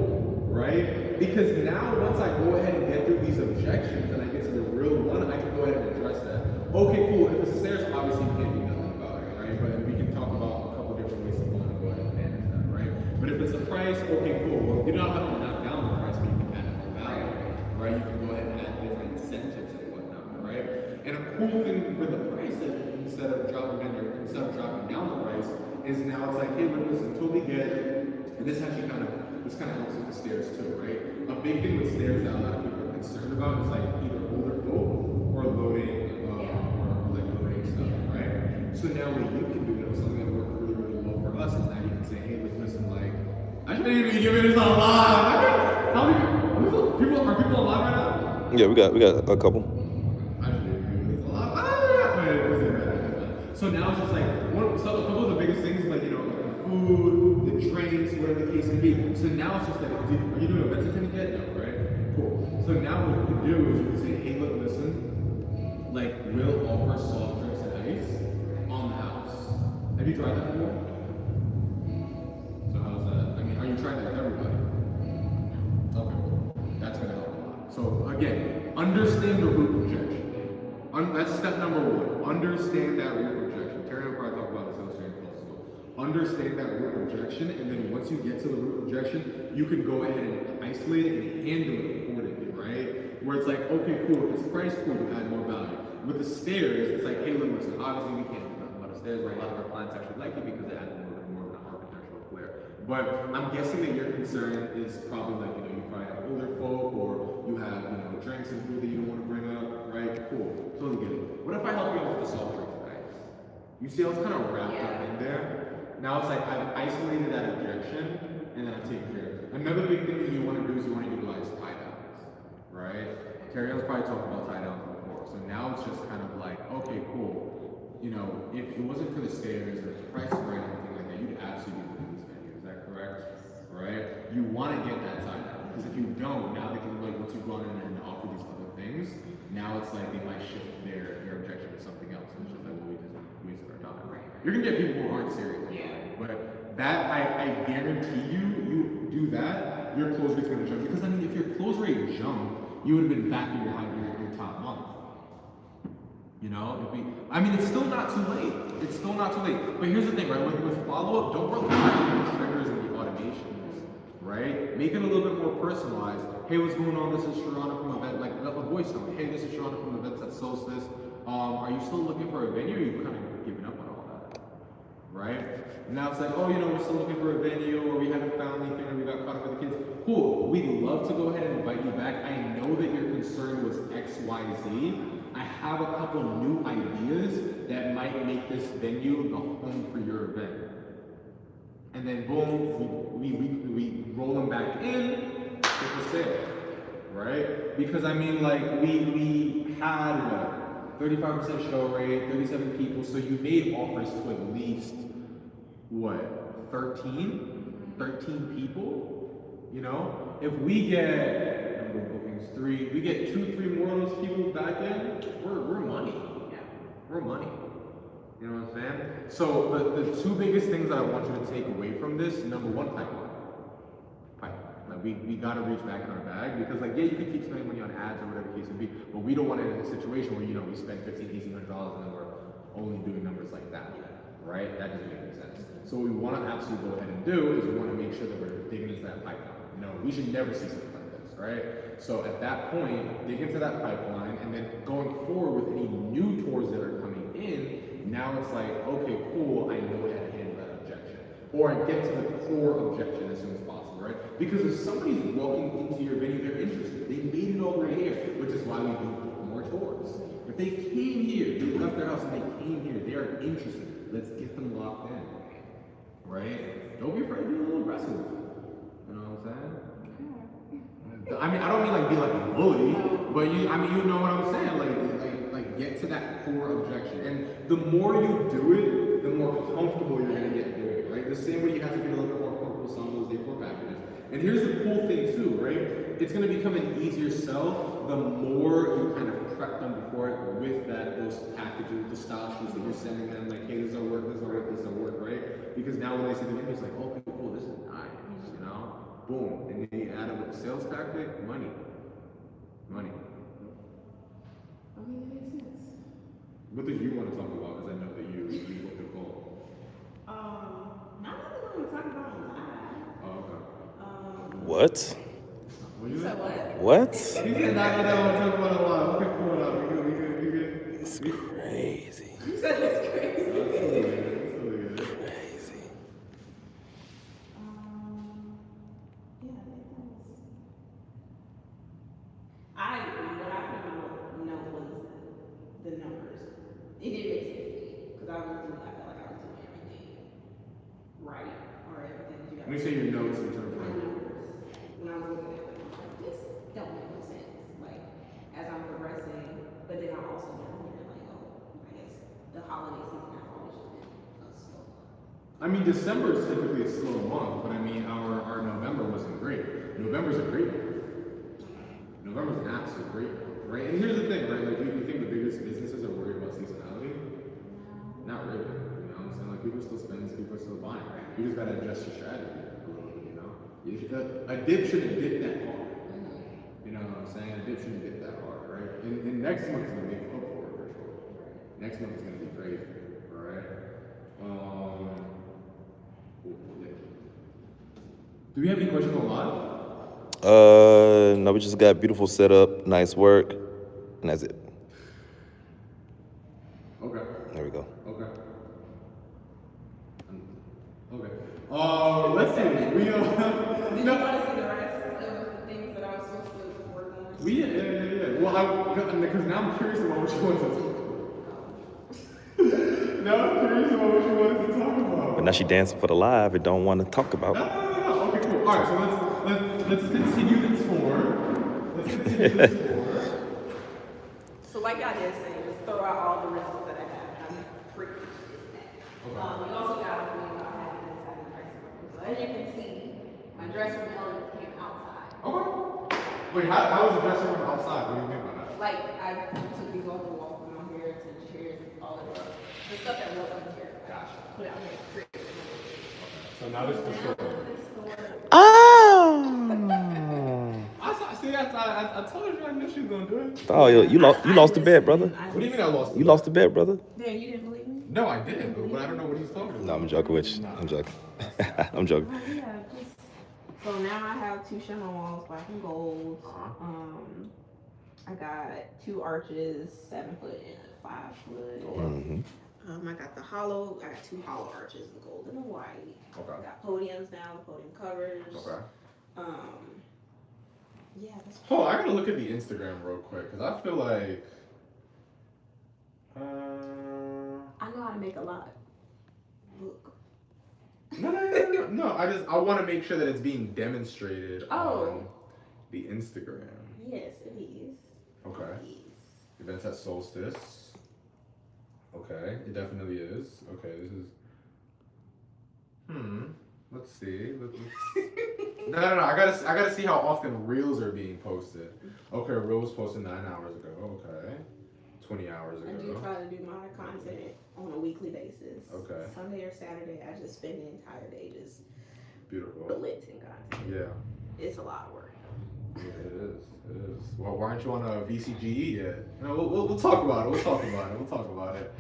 Right? Because now once I go ahead and get through these objections and I get to the real one, I can go ahead and address that. Okay, cool. If it's the stairs, obviously you can't do nothing about it, right? But we can talk about a couple different ways to go ahead and manage that, right? But if it's the price, okay, cool. Well, you don't have to knock down the price, but you can add more value, right? You can go ahead and add different incentives and whatnot, right? And a cool thing with the price is instead of dropping down the price, is now it's like, hey, look, listen, totally get it. And this actually kind of helps with the stairs too, right? A big thing with stairs that a lot of people are concerned about is like either older folk or loading stuff, right? So now what you can do, something that worked really, really well for us is now you can say, hey, look, listen, like, I shouldn't even be giving this on live. How many people are people alive right now? Yeah, we got a couple. I shouldn't even be giving this on live. So now it's just like a couple of the biggest things, like, you know, like the food, the drinks, whatever the case may be. So now it's just like, are you doing events attending yet? No, right? Cool. So now what you can do is you can say, hey, look, listen, like, we'll offer soft drinks and ice on the house. Have you tried that before? So how's that? I mean, are you trying that with everybody? Okay, that's gonna help a lot. So again, understand the root objection. That's step number 1. Understand that root objection. Terry will probably talk about this illustrating close to it. Understand that root objection, and then once you get to the root objection, you can go ahead and isolate it and handle it accordingly, right? Where it's like, okay, cool, if it's price, cool, you add more value. With the stairs, it's like, hey, look, listen, obviously we can't do nothing about the stairs, but a lot of our clients actually like it because it adds more of an architectural flair. But I'm guessing that your concern is probably like, you know, you probably have older folk, or you have, you know, drinks and food that you don't want to bring up, right? Cool, totally get it. What if I help you out with the soft drinks and ice? You see how it's kind of wrapped up in there? Now it's like I've isolated that objection, and then I take care of it. Another big thing that you want to do is you want to utilize tie downs, right? Terry has probably talked about tie downs before. So now it's just kind of like, okay, cool. You know, if it wasn't for the stairs or the price right or anything like that, you'd absolutely do this venue. Is that correct? Right? You want to get that tie down. Because if you don't, now they can, like, once you've gone in there and offer these other things, now it's like they might shift their objection to something else. And it's just like, well, we You're gonna get people who aren't serious. Yeah. But that I guarantee you do that, your close rate's gonna jump. Because I mean, if your close rate jumped, you would have been back in your top month. You know, it's still not too late. It's still not too late. But here's the thing, right? With follow-up, don't rely on the triggers and the automations, right? Make it a little bit more personalized. Hey, what's going on? This is Sharana from event, like a voice note. Hey, this is Sharana from events at Solstice. Are you still looking for a venue, or are you kind of giving up on all that? Right? And now it's like, oh, we're still looking for a venue, or we haven't found anything, or we got caught up with the kids. Cool. We'd love to go ahead and invite you back. I know that your concern was X, Y, Z. I have a couple new ideas that might make this venue the home for your event. And then boom, we roll them back in, get the sale, right? Because we had what, 35% show rate, 37 people, so you made offers to at least what, 13 people? If we get bookings 3, we get 2-3 more of those people back in, we're money. Yeah. We're money. You know what I'm saying? So the two biggest things that I want you to take away from this, number one, pipeline. Like we gotta reach back in our bag because you can keep spending money on ads or whatever the case may be, but we don't want to end in a situation where we spend $1,500, $1,800 and then we're only doing numbers like that. Right? That doesn't make any sense. So what we want to absolutely go ahead and do is we want to make sure that we're digging into that pipeline. We should never see something like this, right? So at that point, dig into that pipeline, and then going forward with any new tours that are coming in, now it's like, okay, cool, I know how to handle that objection. Or I get to the core objection as soon as possible, right? Because if somebody's walking into your venue, they're interested. They made it all the way here, which is why we do more tours. If they came here, they left their house and they came here, they are interested. Let's get them locked in, right? Don't be afraid to be a little aggressive. You know what I'm saying? I don't mean be like a bully, but you know what I'm saying? Like get to that core objection. And the more you do it, the more comfortable you're gonna get doing it, right? The same way you have to get a little bit more comfortable with some of those decor packages. And here's the cool thing too, right? It's gonna become an easier sell the more you kind of prep them before it with those packages, the style sheets that you're sending them, like, hey, this will work, this will work, this will work, right? Because now when they see the video, it's like, okay, cool, this is nice, Boom. And then you add up with the sales tactic, money. Money. That makes sense. What did you want to talk about? Because I know that you booked a call. Not really want to talk about live. Oh, okay. What? What you said what? What? You said not want to talk about a lot. Okay, cool. We good. It's crazy. You said it's crazy. Crazy. What I couldn't know was the numbers. It didn't make sense to me because I felt like I was doing everything right or everything that you got. Let me say your notes in terms of numbers. When I was looking at them, I was like, this don't make no sense. Like as I'm progressing, but then I also got here I guess the holiday season has always just been slow. December is typically a slow month, but our November wasn't great. November's a great month. November's an absolute great month, right? And here's the thing, right? You think the biggest businesses are worried about seasonality? Not really. You know what I'm saying? People are still spending, people are still buying. You just gotta adjust your strategy a little bit, A dip shouldn't dip that hard. You know what I'm saying? A dip shouldn't dip that hard, right? And next month is gonna make up for it for sure. Next month is gonna be crazy, all right? Do we have any questions on live? No, we just got beautiful setup, nice work, and that's it. Okay. There we go. Okay. Let's see. Did you want to see the rest of the things that I was supposed to work on? Yeah. Well, because now I'm curious about what you wanted to talk about. Now I'm curious about what you wanted to talk about. But now she dancing for the live and don't want to talk about. No. Okay, cool. All right, so let's continue the tour. So like I did say, just throw out all the results that I have, and I'm pretty interested in that. Okay. You also got me about having this in the dressing room. So as you can see, my dressing room element came outside. Okay. Wait, how was the dressing room outside? What do you mean by that? Like I took these off the wall from out here to the chairs and all of the stuff that was up here. I Gotcha. put out here. So now this is the store. Oh. See, I told you I knew she was gonna do it. Oh, you lost the bet, brother. What do you mean I lost? You lost the bet, brother. Then you didn't believe me? No, I did, but I don't know what he's talking about. No, I'm joking with you. I'm joking. I'm joking. Yeah, so now I have 2 shimmer walls, black and gold. I got 2 arches, 7 foot and 5 foot. Mm-hmm. I got the hollow. I got 2 hollow arches, the gold and the white. Okay. I got podiums now, the podium covers. Okay. Yeah. That's Oh, I gotta look at the Instagram real quick because I feel like. I know how to make a lot look. No. I want to make sure that it's being demonstrated on the Instagram. Yes, it is. Okay. Events at Solstice. Okay, it definitely is. Okay, this is. Let's see. No. I gotta see how often reels are being posted. Okay, a reel was posted 9 hours ago. Okay, 20 hours ago. I do try to do my content on a weekly basis. Okay. Sunday or Saturday, I just spend the entire day just Beautiful. blitzing content. Yeah. It's a lot of work. Yeah, it is. Well, why aren't you on a VCGE yet? No, we'll talk about it. We'll talk about it.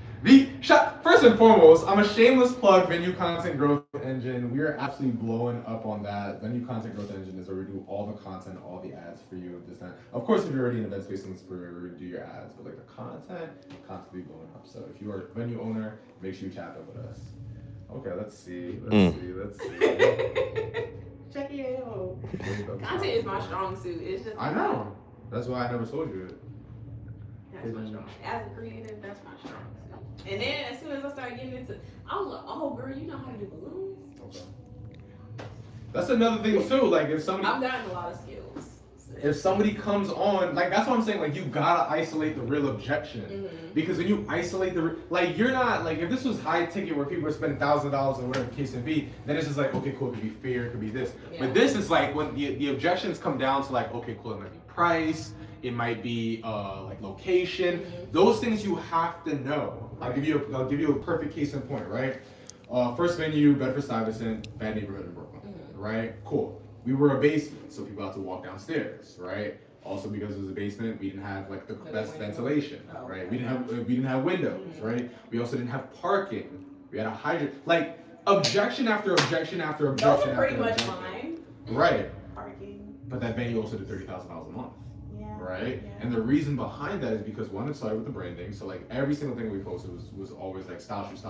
First and foremost, I'm a shameless plug, Venue Content Growth Engine. We are absolutely blowing up on that. Venue Content Growth Engine is where we do all the content, all the ads for you. Of course, if you're already an event space inspirator, we do your ads, but like the content will be blowing up. So if you are a venue owner, make sure you tap in with us. Okay, let's see. Check it out. Content is my strong suit. It's just. I know. That's why I never told you it. That's my strong. As a creative, that's my strong suit. And then as soon as I started getting into, I was like, oh girl, you know how to do balloons. Okay. That's another thing too. Like if somebody, I've gotten a lot of skills. if somebody comes on, like that's what I'm saying. Like you gotta isolate the real objection, because when you isolate like you're not like if this was high ticket where people are spending $1,000 or whatever the case may be, then it's just like okay, cool, it could be fear, it could be this. Yeah. But this is like when the objections come down to like okay, cool, it might be price, it might be like location. Those things you have to know. I'll give you a perfect case in point, right? First venue, Bedford-Stuyvesant, bad neighborhood in Brooklyn, right? Cool. We were a basement, so people had to walk downstairs, right? Also, because it was a basement, we didn't have like the best ventilation, right? We didn't have windows, right? We also didn't have parking. We had a hydrant. Like objection after objection after objection. Those are pretty much mine. Right. Parking. But that venue also did $30,000 a month. Yeah. Right? Yeah. And the reason behind that is because one, it started with the branding. So like every single thing we posted was always like style shoot.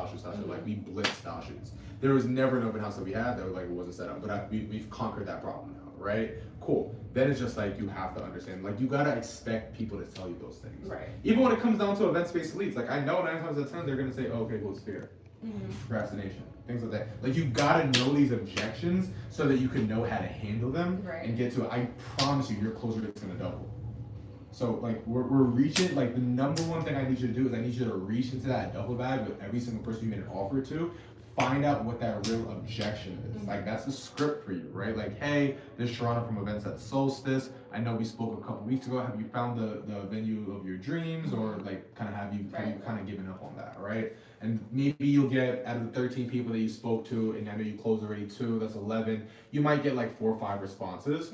Like we blitzed style shoots. There was never an open house that we had that like wasn't set up. But we've conquered that problem now, right? Cool. Then it's just like you have to understand, like you gotta expect people to tell you those things. Right. Even when it comes down to event space leads, like I know 9 times out of 10 they're gonna say, oh, okay, well it's fear. Procrastination, things like that. Like you gotta know these objections so that you can know how to handle them and get to it. I promise you, your close rate's gonna double. So like we're reaching, like the number one thing I need you to do is I need you to reach into that duffel bag with every single person you made an offer to, find out what that real objection is. Like that's the script for you, right? Like, hey, this is Toronto from Events at Solstice. I know we spoke a couple weeks ago. Have you found the venue of your dreams, or like have you kind of given up on that, right? And maybe you'll get out of the 13 people that you spoke to, and I know you closed already 2, that's 11. You might get like 4 or 5 responses.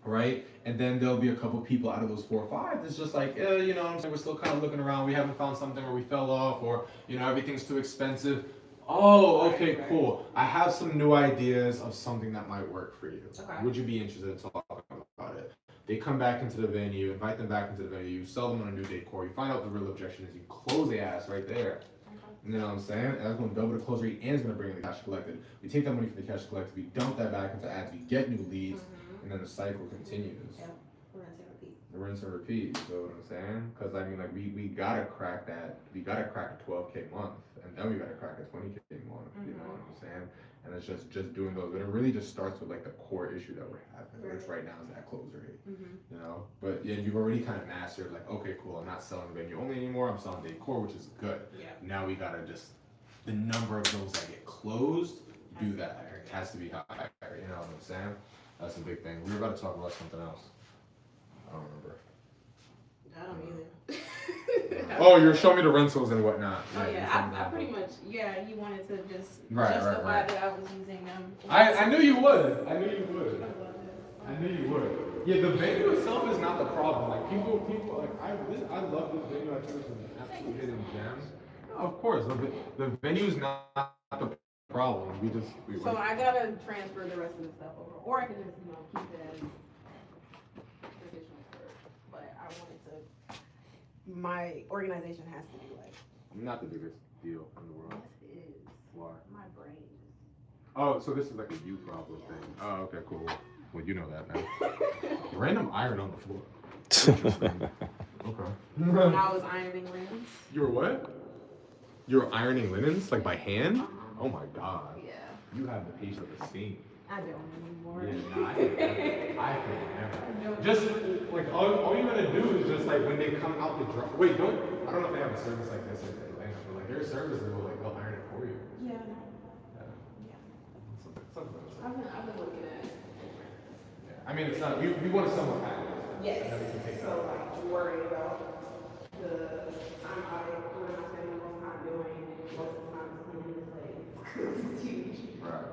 Right? And then there'll be a couple people out of those 4 or 5 that's just like, you know what I'm saying, we're still kind of looking around, we haven't found something, or we fell off, or you know, everything's too expensive. Oh, okay, cool. I have some new ideas of something that might work for you. Okay. Would you be interested in talking about it? They come back into the venue, invite them back into the venue, you sell them on a new decor, you find out the real objection is, you close the ass right there. You know what I'm saying? And that's going to double the close rate, and it's going to bring in the cash collected. We take that money from the cash collected, we dump that back into ads, we get new leads, and then the cycle continues. Yeah, rinse and repeat. You know what I'm saying? Because I mean, like we gotta crack that. We gotta crack a 12K month, and then we gotta crack a 20K month. You know what I'm saying? And it's just doing those. But it really just starts with like the core issue that we're having, which right now is that close rate. You know. But yeah, you've already kind of mastered like, okay, cool. I'm not selling venue only anymore. I'm selling decor, which is good. Yeah. Now we gotta just the number of those that get closed. Do that. It has to be higher. You know what I'm saying? That's a big thing. We were about to talk about something else. I don't remember. I don't either. Oh, you're showing me the rentals and whatnot. Oh you're yeah, showing me I the pretty rentals. much, yeah, you wanted to just Right, justify right. that I was using them. I knew you would. I knew you would. I love it. I knew you would. Yeah, the venue itself is not the problem. Like people, like I love this venue. I think it's an absolute hidden gem. No, of course, the venue's not the problem. We So I gotta transfer the rest of the stuff over, or I can just, keep it as traditional storage. But I wanted to. My organization has to be like. not the biggest deal in the world. This is. Why? My brain. Oh, so this is like a you problem thing. Oh, okay, cool. Well, you know that now. Random iron on the floor. Okay. When I was ironing rims. You were what? You were ironing linens, like by hand? Oh my god. Yeah. You have the patience of a saint. I don't anymore. Yeah, no, I could never. Just like all you gotta do is just like when they come out the drum. Wait, I don't know if they have a service like this in Atlanta, but like there's services that will like they'll iron it for you. Yeah. Yeah. Something like that. I've been looking at. Yeah. I mean, it's not. We want to somewhat package. Yes. And then we can take So that. like worry about the time what am I spending most time doing, and most of the time it's cleaning the place because it's huge. Right.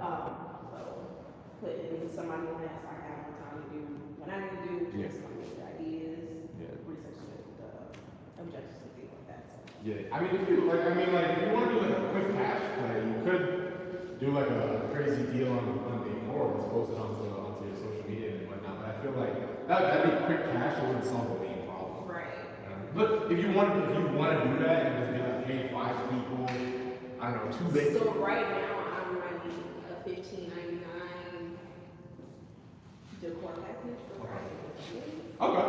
So putting somebody on that so I have more time to do what I need to do, just come up with ideas, research the objectives and things like that. So. Yeah. I mean, if you want to do like a quick cash play, you could do like a crazy deal on the board and post it onto your social media and whatnot. But I feel like that'd be quick cash. It wouldn't solve the main problem. Right. But if you want to do that and just be like, hey, 5 people, I don't know, 2 big. So right now I'm running a $15.99 decor package for Friday. Okay.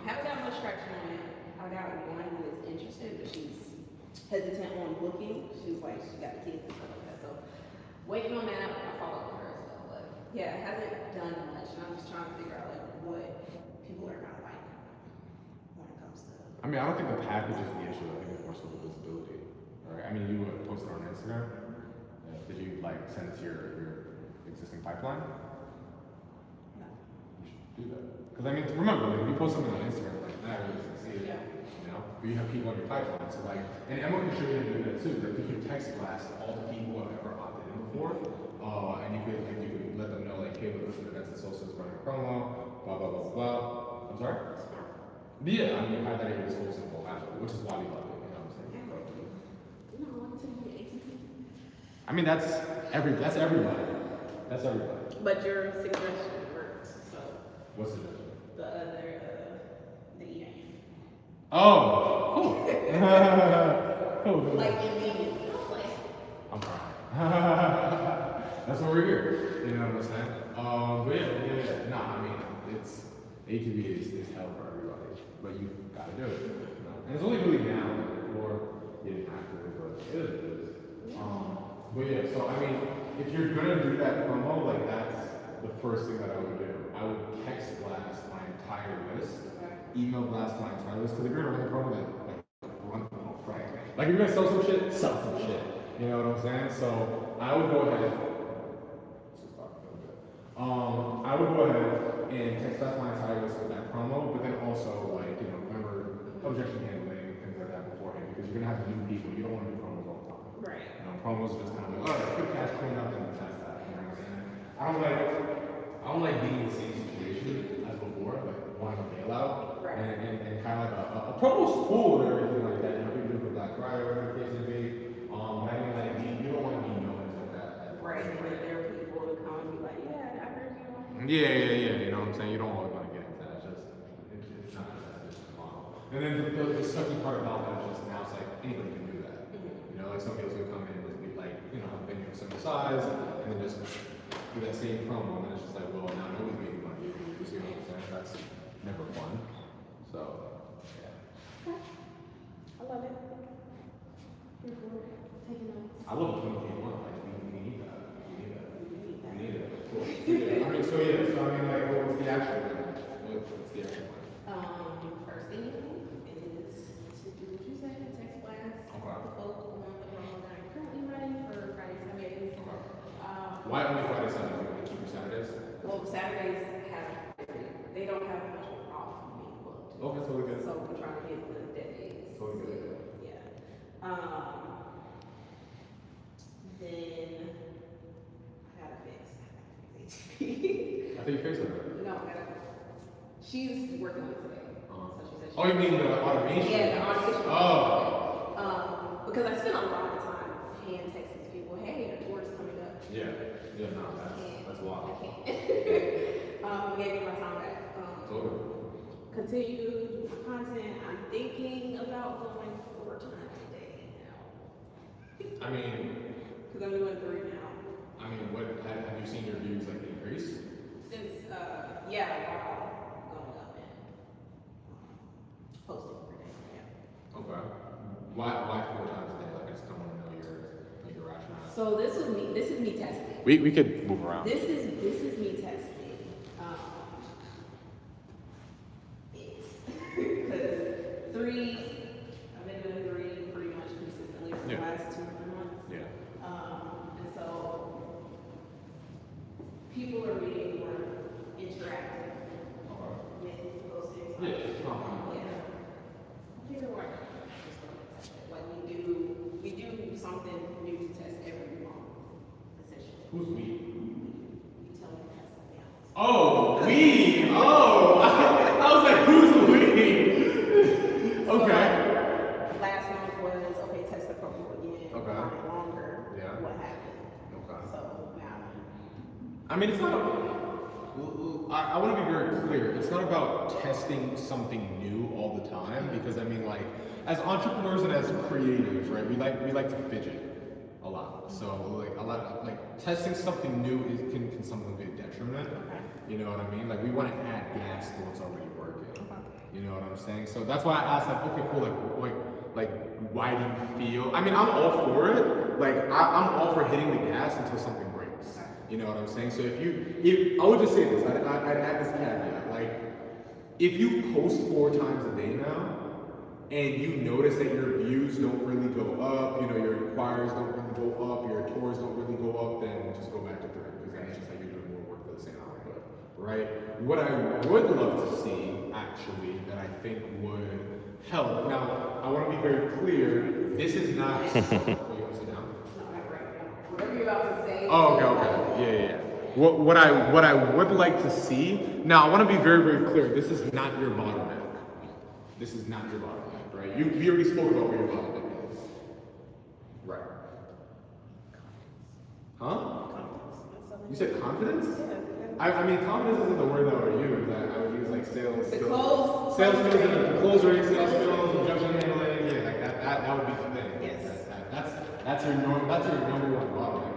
Haven't got much traction on it. I got one who is interested, but she's hesitant on booking. She's like, she got the kids and stuff like that. So waiting on that. I follow up with her as well. But yeah, it hasn't done much. And I'm just trying to figure out like what people are gonna like when it comes to. I mean, I don't think the package is the issue. I think it's more so the visibility. Right? I mean, you posted on Instagram. Did you like send it to your existing pipeline? No. You should do that. Because I mean, remember, like, if you post something on Instagram, like that really doesn't see it. Yeah. You know, but you have people on your pipeline. So like, and Emma can show you how to do that too. Like, you can text blast all the people who have ever opted in before, and you could let them know like, hey, look, listen, events and socials running a promo, blah blah blah blah. I'm sorry. Yeah, I mean, you have that in your disposable absolutely, which is why we love it. You know what I'm saying? No, I'm telling you, ATP. I mean, that's everybody. That's everybody. But your suggestion works. So What's it? the other, the EA. Oh, cool. Cool. Like immediately. Like. I'm fine. That's why we're here. You know what I'm saying? But yeah. Nah, I mean, it's ATV is hell for everybody, but you gotta do it. You know? And it's only really now, like, before you didn't have to, but it is. But yeah, so I mean, if you're gonna do that promo, like that's the first thing that I would do. I would text blast my entire list, email blast my entire list, because if you're gonna run the promo, like run the promo, right? Like if you're gonna sell some shit, sell some shit. You know what I'm saying? So I would go ahead. I would go ahead and text blast my entire list with that promo, but then also like, remember objection handling and things like that beforehand, because you're gonna have new people. You don't want to do promos all the time. Right. Promos are just kind of like, oh, quick cash cleanup and that's that. You know what I'm saying? I don't like being in the same situation as before, like wanting a bailout. Right. And kind of like a promo's cool and everything like that. You know, people do it for Black Friday or whatever the case may be. I mean, like, you don't want to be known as like that. Right. And then there are people who come and be like, yeah, I heard you. Yeah. You know what I'm saying? You don't always want to get into that. It's not that. It's just model. And then the sucky part about that is just now it's like anybody can do that. You know, like somebody else will come in and be like, have a venue of similar size, and then just do that same promo, and then it's just like, well, now nobody's making money. You see what I'm saying? That's never fun. So, yeah. I love it. Taking notes. I love 2021. Like, we need that. We need it. Cool. Yeah. I mean, so like, what's the actual one? What's the actual one? First thing is to do what you said, text blast. Okay. The folk on the promo that I'm currently running for Friday, Sundays. Okay. Why only Friday, Sundays? You keep your Saturdays? Well, Saturdays they don't have much of a problem being booked. Okay, totally good. So we're trying to get the days. Totally good. Yeah. Then I gotta fix ATP. I think you fixed it. No, I gotta. She's working on it today. So she said she. Oh, you mean the automation? Yeah, the automation. Oh. Because I spent a lot of time hand texting people, hey, your tour is coming up. Yeah. Yeah, no, that's wild. I can't. I gotta get my time back. Totally. Continue to do my content. I'm thinking about going 4 times a day now. I mean, Because I'm doing 3 now. what have you seen your views like increase? Since, yeah, while going up and posting every day. Yeah. Okay. Why 4 times a day? Like I just don't want to know your rationale. So this is me testing. We could move around. This is me testing. Because 3, I've been doing 3 pretty much consistently for the last 2 or 3 months. Yeah. And so people are being more interactive with those things. Yeah. Yeah. People are like we do something new to test every month, essentially. Who's we? You tell me to test something else. Oh, we. Oh, I was like, who's we? Okay. So, last month was okay. Test the program again. Okay. Longer. Yeah. What happened? Okay. So now. I mean, it's not. I want to be very clear. It's not about testing something new all the time because I mean, like, as entrepreneurs and as creatives, right? We like to fidget a lot. So like testing something new can sometimes be a detriment. Okay. You know what I mean? Like we want to add gas to what's already working. You know what I'm saying? So that's why I asked, like, okay, cool, like, why do you feel? I mean, I'm all for it. Like, I'm all for hitting the gas until something breaks. You know what I'm saying? So if I would just say this, I'd add this caveat. Like, if you post 4 times a day now, and you notice that your views don't really go up, you know, your inquiries don't really go up, your tours don't really go up, then just go back to 3, because then it's just like you're doing more work for the same output, right? What I would love to see, actually, that I think would help. Now, I want to be very clear. This is not. Oh, you want to sit down? Whatever you're about to say. Oh, okay. Yeah. What I would like to see. Now, I want to be very, very clear. This is not your bottleneck. This is not your bottleneck, right? We already spoke about what your bottleneck is. Right. Huh? You said confidence? I mean, confidence isn't the word that I would use. I would use like sales. The close. Sales skills and the close rate, sales skills, objection handling. Yeah, like that would be the thing. Yes. That's your number 1 bottleneck,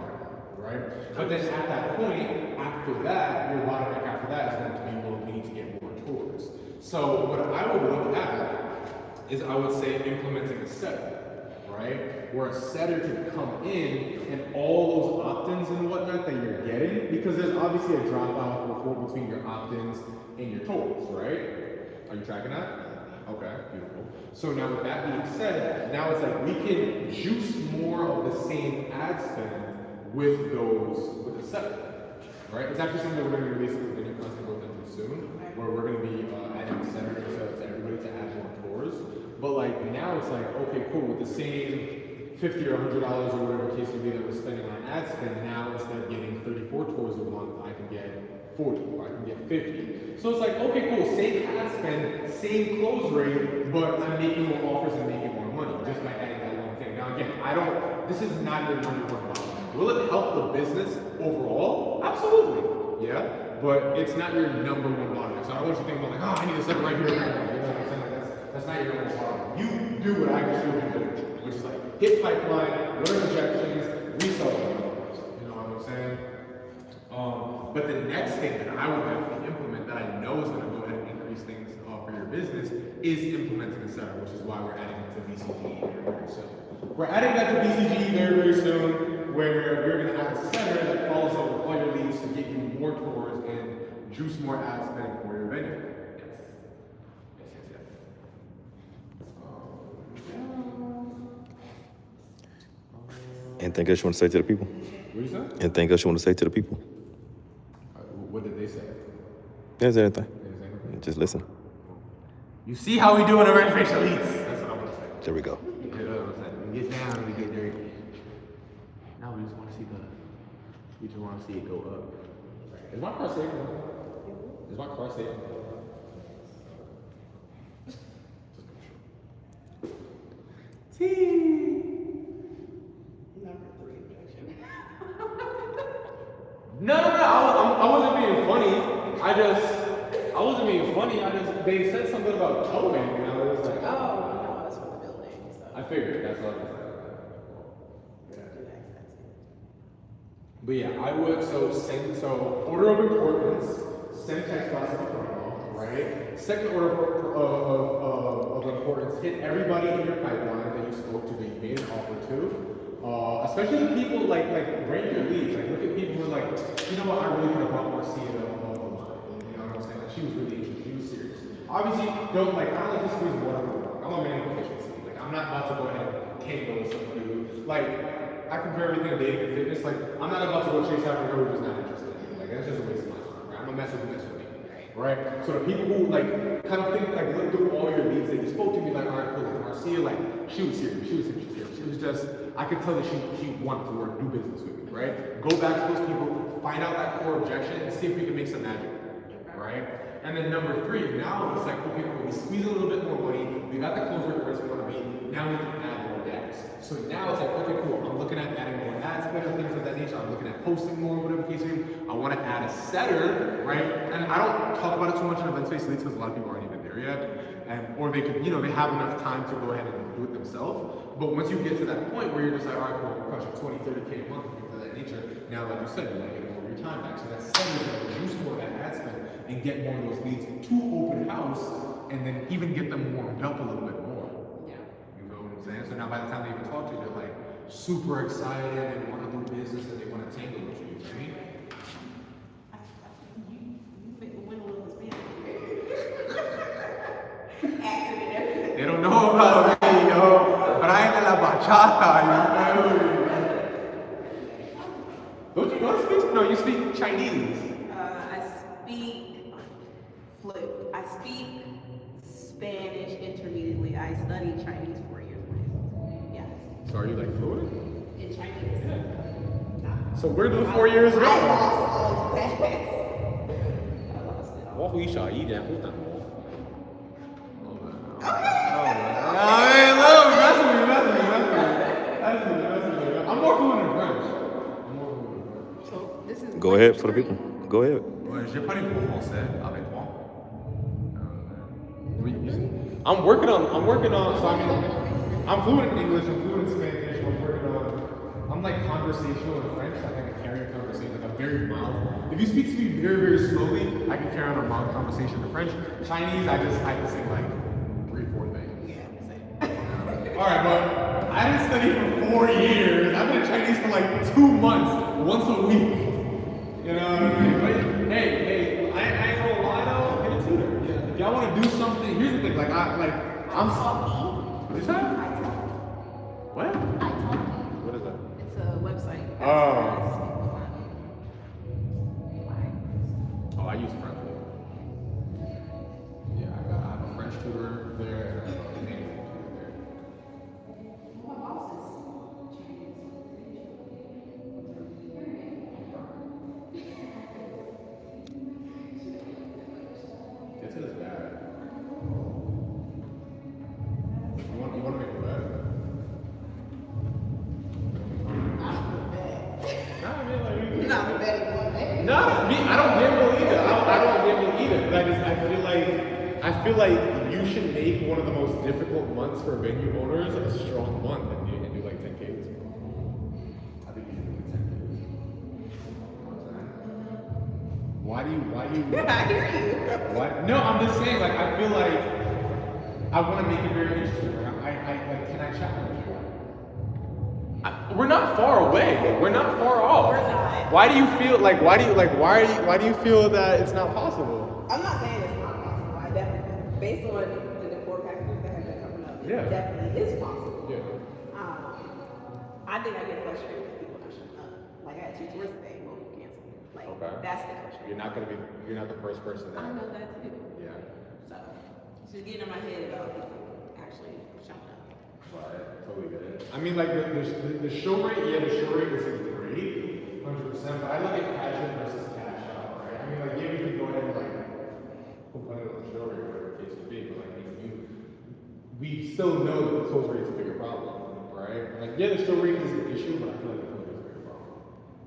right? But then at that point, after that, your bottleneck after that is going to be, well, we need to get more tours. So what I would look at is I would say implementing a setter, right? Where a setter can come in and all those opt-ins and whatnot that you're getting, because there's obviously a drop-off between your opt-ins and your tours, right? Are you tracking that? Okay, beautiful. So now with that being said, now it's like we can juice more of the same ad spend with a setter, right? It's actually something that we're going to be releasing with the new content growth engine soon, where we're going to be adding a setter to everybody to add more tours. But like now it's like, okay, cool, with the same $50 or $100 or whatever case may be that we're spending on ad spend, now instead of getting 34 tours a month, I can get 40 or I can get 50. So it's like, okay, cool, same ad spend, same close rate, but I'm making more offers and making more money just by adding that one thing. Now again, this is not your number 1 bottleneck. Will it help the business overall? Absolutely, yeah. But it's not your number 1 bottleneck. So I don't want you to think about like, oh, I need to set it right here. You know what I'm saying? Like that's not your number 1 bottleneck. You do what I just do, which is like hit pipeline, learn objections, resell them. You know what I'm saying? But the next thing that I would definitely implement that I know is going to go ahead and increase things for your business is implementing a setter, which is why we're adding it to VCG very, very soon. We're adding that to VCG very, very soon, where we're going to add a setter that follows up with all your leads to get you more tours and juice more ad spend for your venue. Anything else you want to say to the people? What do you say? Anything else you want to say to the people? What did they say? There's anything. They didn't say anything? Just listen. You You see how we do in Event Space Elites? That's what I'm gonna say. There we go. You know what I'm saying? We get down, we get dirty. Now we just want to see it go up. Is my car safe? Is my car safe? Number 3 objection. No, I wasn't being funny. I wasn't being funny. They said something about towing, and I was like, Oh, no, that's for the building. So. I figured that's what I was saying. But yeah, I would so order of importance, send text message to promo, right? Second order of importance, hit everybody in your pipeline that you spoke to, that you made an offer to. Especially the people like rank your leads. Like look at people who are like, you know what, I really could have bought more Marcia above the line. You know what I'm saying? Like, she was really interested, she was serious. Obviously, I don't like to squeeze water from the rock. I'm a man of efficiency. Like I'm not about to go ahead and tangle with somebody who like I compare everything to dating and fitness. Like I'm not about to go chase after her who's just not interested. Like that's just a waste of my time. Right? I'm gonna mess with me. Right? So the people who like kind of think like look through all your leads that you spoke to me like, all right, cool, like Marcia, like she was serious, she was interested. She was just I could tell that she wanted to do business with me, right? Go back to those people, find out that core objection, and see if we can make some magic, right? And then number 3, now it's like, okay, cool, we squeeze a little bit more money, we got the close rate where it's gonna be, now we can add more gas. So now it's like, okay, cool, I'm looking at adding more ad spend or things of that nature, I'm looking at posting more, whatever the case may be. I wanna add a setter, right? And I don't talk about it too much in Event Space Leads because a lot of people aren't even there yet. Or they could, they have enough time to go ahead and do it themselves. But once you get to that point where you're just like, all right, cool, we're crushing 20, 30K a month, things of that nature. Now, like you said, you want to get more of your time back. So that's going to reduce more of that ad spend and get more of those leads to open house and then even get them warmed up a little bit more. Yeah. You know what I'm saying? So now by the time they even talk to you, they're like super excited and want to do business and they want to tangle with you, right? They don't know about me, yo. Brian de la bachata, you know. Don't you speak? No, you speak Chinese. I speak Spanish intermediately. I studied Chinese 4 years. Yes. So are you like fluent? In Chinese? Yeah. No. So where do the 4 years go? I lost all of that. I lost it all. 我回小一点，不等我。 Okay. I mean, look, mess with me. I'm more fluent in French. So this is Go ahead for the people. Go ahead. Ouais, j'ai pas les cours français avec moi. I'm working on, so I mean, I'm fluent in English, I'm fluent in Spanish, I'm like conversational in French, like I can carry a conversation, like I'm very mild. If you speak to me very, very slowly, I can carry on a mild conversation in French. Chinese, I can sing like 3-4 things. Alright, but I didn't study for 4 years. I've been in Chinese for like 2 months, once a week. You know what I mean? But hey, I ain't gonna lie though, get a tutor. Yeah. If y'all wanna do something, here's the thing, I'm what is that? What? What is that? It's a website. Oh, I use French. Yeah, I have a French tutor there and I have a English tutor there. My boss is Chinese. This is bad. You want to make a bet? Nah, I mean, like, Not a betting one. no, me, I don't gamble either. I don't gamble either. But I feel like you should make one of the most difficult months for venue owners a strong month and do like 10K this month. I think you should do 10K. Why do you? I hear you. Why? No, I'm just saying. Like, I feel like I want to make it very interesting. Can I challenge you? We're not far away. We're not far off. We're not. Why do you feel like? Why do you feel that it's not possible? I'm not saying it's not possible. I definitely, based on the decor packages that have been coming up, Yeah. it definitely is possible. Yeah. I think I get frustrated with people not showing up. Like I had 2 tours today, both canceled. Like Okay. that's the frustration. You're not the first person. I know that too. Yeah. So Just getting in my head about people actually showing up. Right, totally get it. I mean, like the show rate, yeah, the show rate isn't great, 100%. But I look at cash in versus cash out, right? I mean, like, yeah, we can go ahead and like complain on the show rate, whatever the case would be, but like, we still know that the close rate is a bigger problem, right? Like, yeah, the show rate is an issue, but I feel like the close rate is a bigger problem.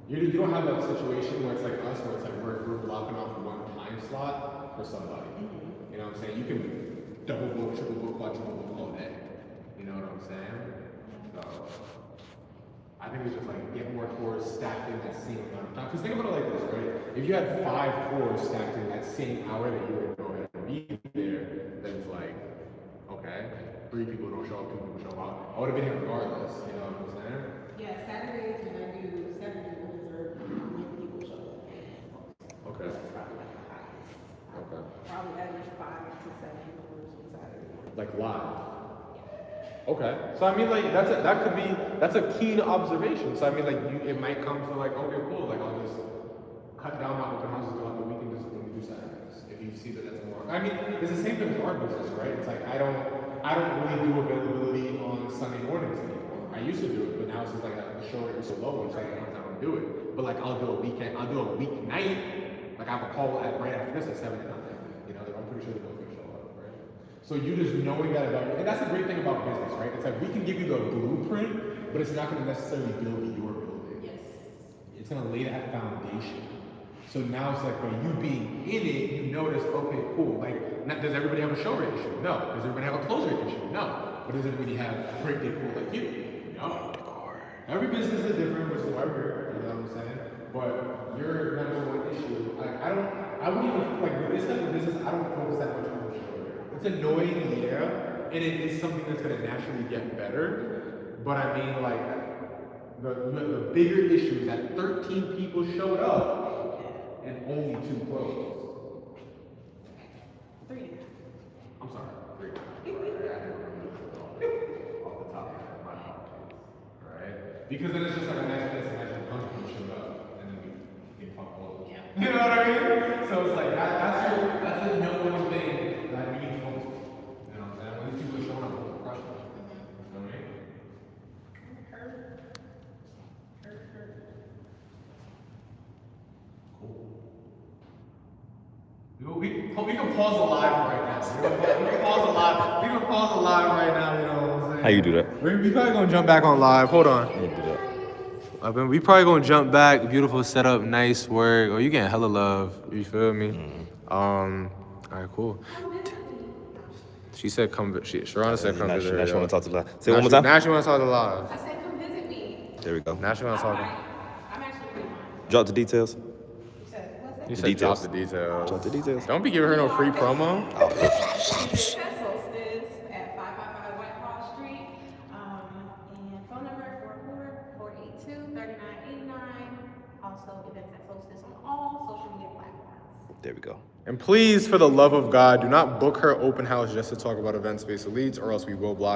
You don't have that situation where it's like us, where it's like we're blocking off one time slot for somebody. You know what I'm saying? You can double book, triple book, quadruple book all day. You know what I'm saying? So I think it's just like get more cores stacked in that same amount of time. Because think about it like this, right? If you had 5 cores stacked in that same hour that you would go ahead and be there, then it's like, okay, 3 people don't show up, 2 people show up. I would have been here regardless, you know what I'm saying? Yeah, Saturdays when I do Saturday mornings are when people show up. Okay. That's probably like the highest. Okay. Probably average 5 to 7 hours on Saturday morning. Like live. Okay. So I mean, like that's a keen observation. So I mean, like it might come to like, okay, cool. Like I'll just cut down my open houses throughout the weekend just when we do Saturdays. If you see that that's more. I mean, it's the same thing with our business, right? It's like I don't really do availability on Sunday mornings anymore. I used to do it, but now it's just like the show rate was so low, it's like I don't do it. But like I'll do a weekend, I'll do a weeknight. Like I have a call right after this at 7 to 9. You know, I'm pretty sure they're both gonna show up, right? So you just knowing that about you, and that's the great thing about business, right? It's like we can give you the blueprint, but it's not gonna necessarily build your building. Yes. It's gonna lay that foundation. So now it's like by you being in it, you notice, okay, cool. Like, does everybody have a show rate issue? No. Does everybody have a close rate issue? No. But does everybody have great decor like you? No. Every business is different, which is why we're here. You know what I'm saying? But your number one issue, I wouldn't even like with this type of business. I don't focus that much on the show rate. It's annoying, yeah, and it is something that's gonna naturally get better. But I mean, like, the bigger issue is that 13 people showed up. And only 2 closed. 3. I'm sorry, 3. I didn't remember off the top of my head. Right? Because then it's just like a nice place to imagine a bunch of people showed up and then we get fucked over. Yeah. You know what I mean? So it's like that's the number one thing that we need to focus on. You know what I'm saying? When these people are showing up, we're crushing them. You know what I mean? We can pause the live right now. We can pause the live. We can pause the live right now. You know what I'm saying? How you do that? We probably gonna jump back on live. Hold on. How you do that? We probably gonna jump back. Beautiful setup, nice work. Oh, you getting hella love. You feel me? All right, cool. She said come. Sharonda said come visit her. Now she want to talk to live. Say Now it one more she- time. Now she want to talk to live. I said come visit me. There we go. Now she want to talk. I'm actually pretty fine. Drop the details. You said, what's that? You The said drop details. the details. Drop the details. Don't be giving her no free promo. Solstice at 555 Whitehall Street. And phone number 482-3989. Also, events at Solstice on all social media platforms. There we go. And please, for the love of God, do not book her open house just to talk about Event Space Elites, or else we will block.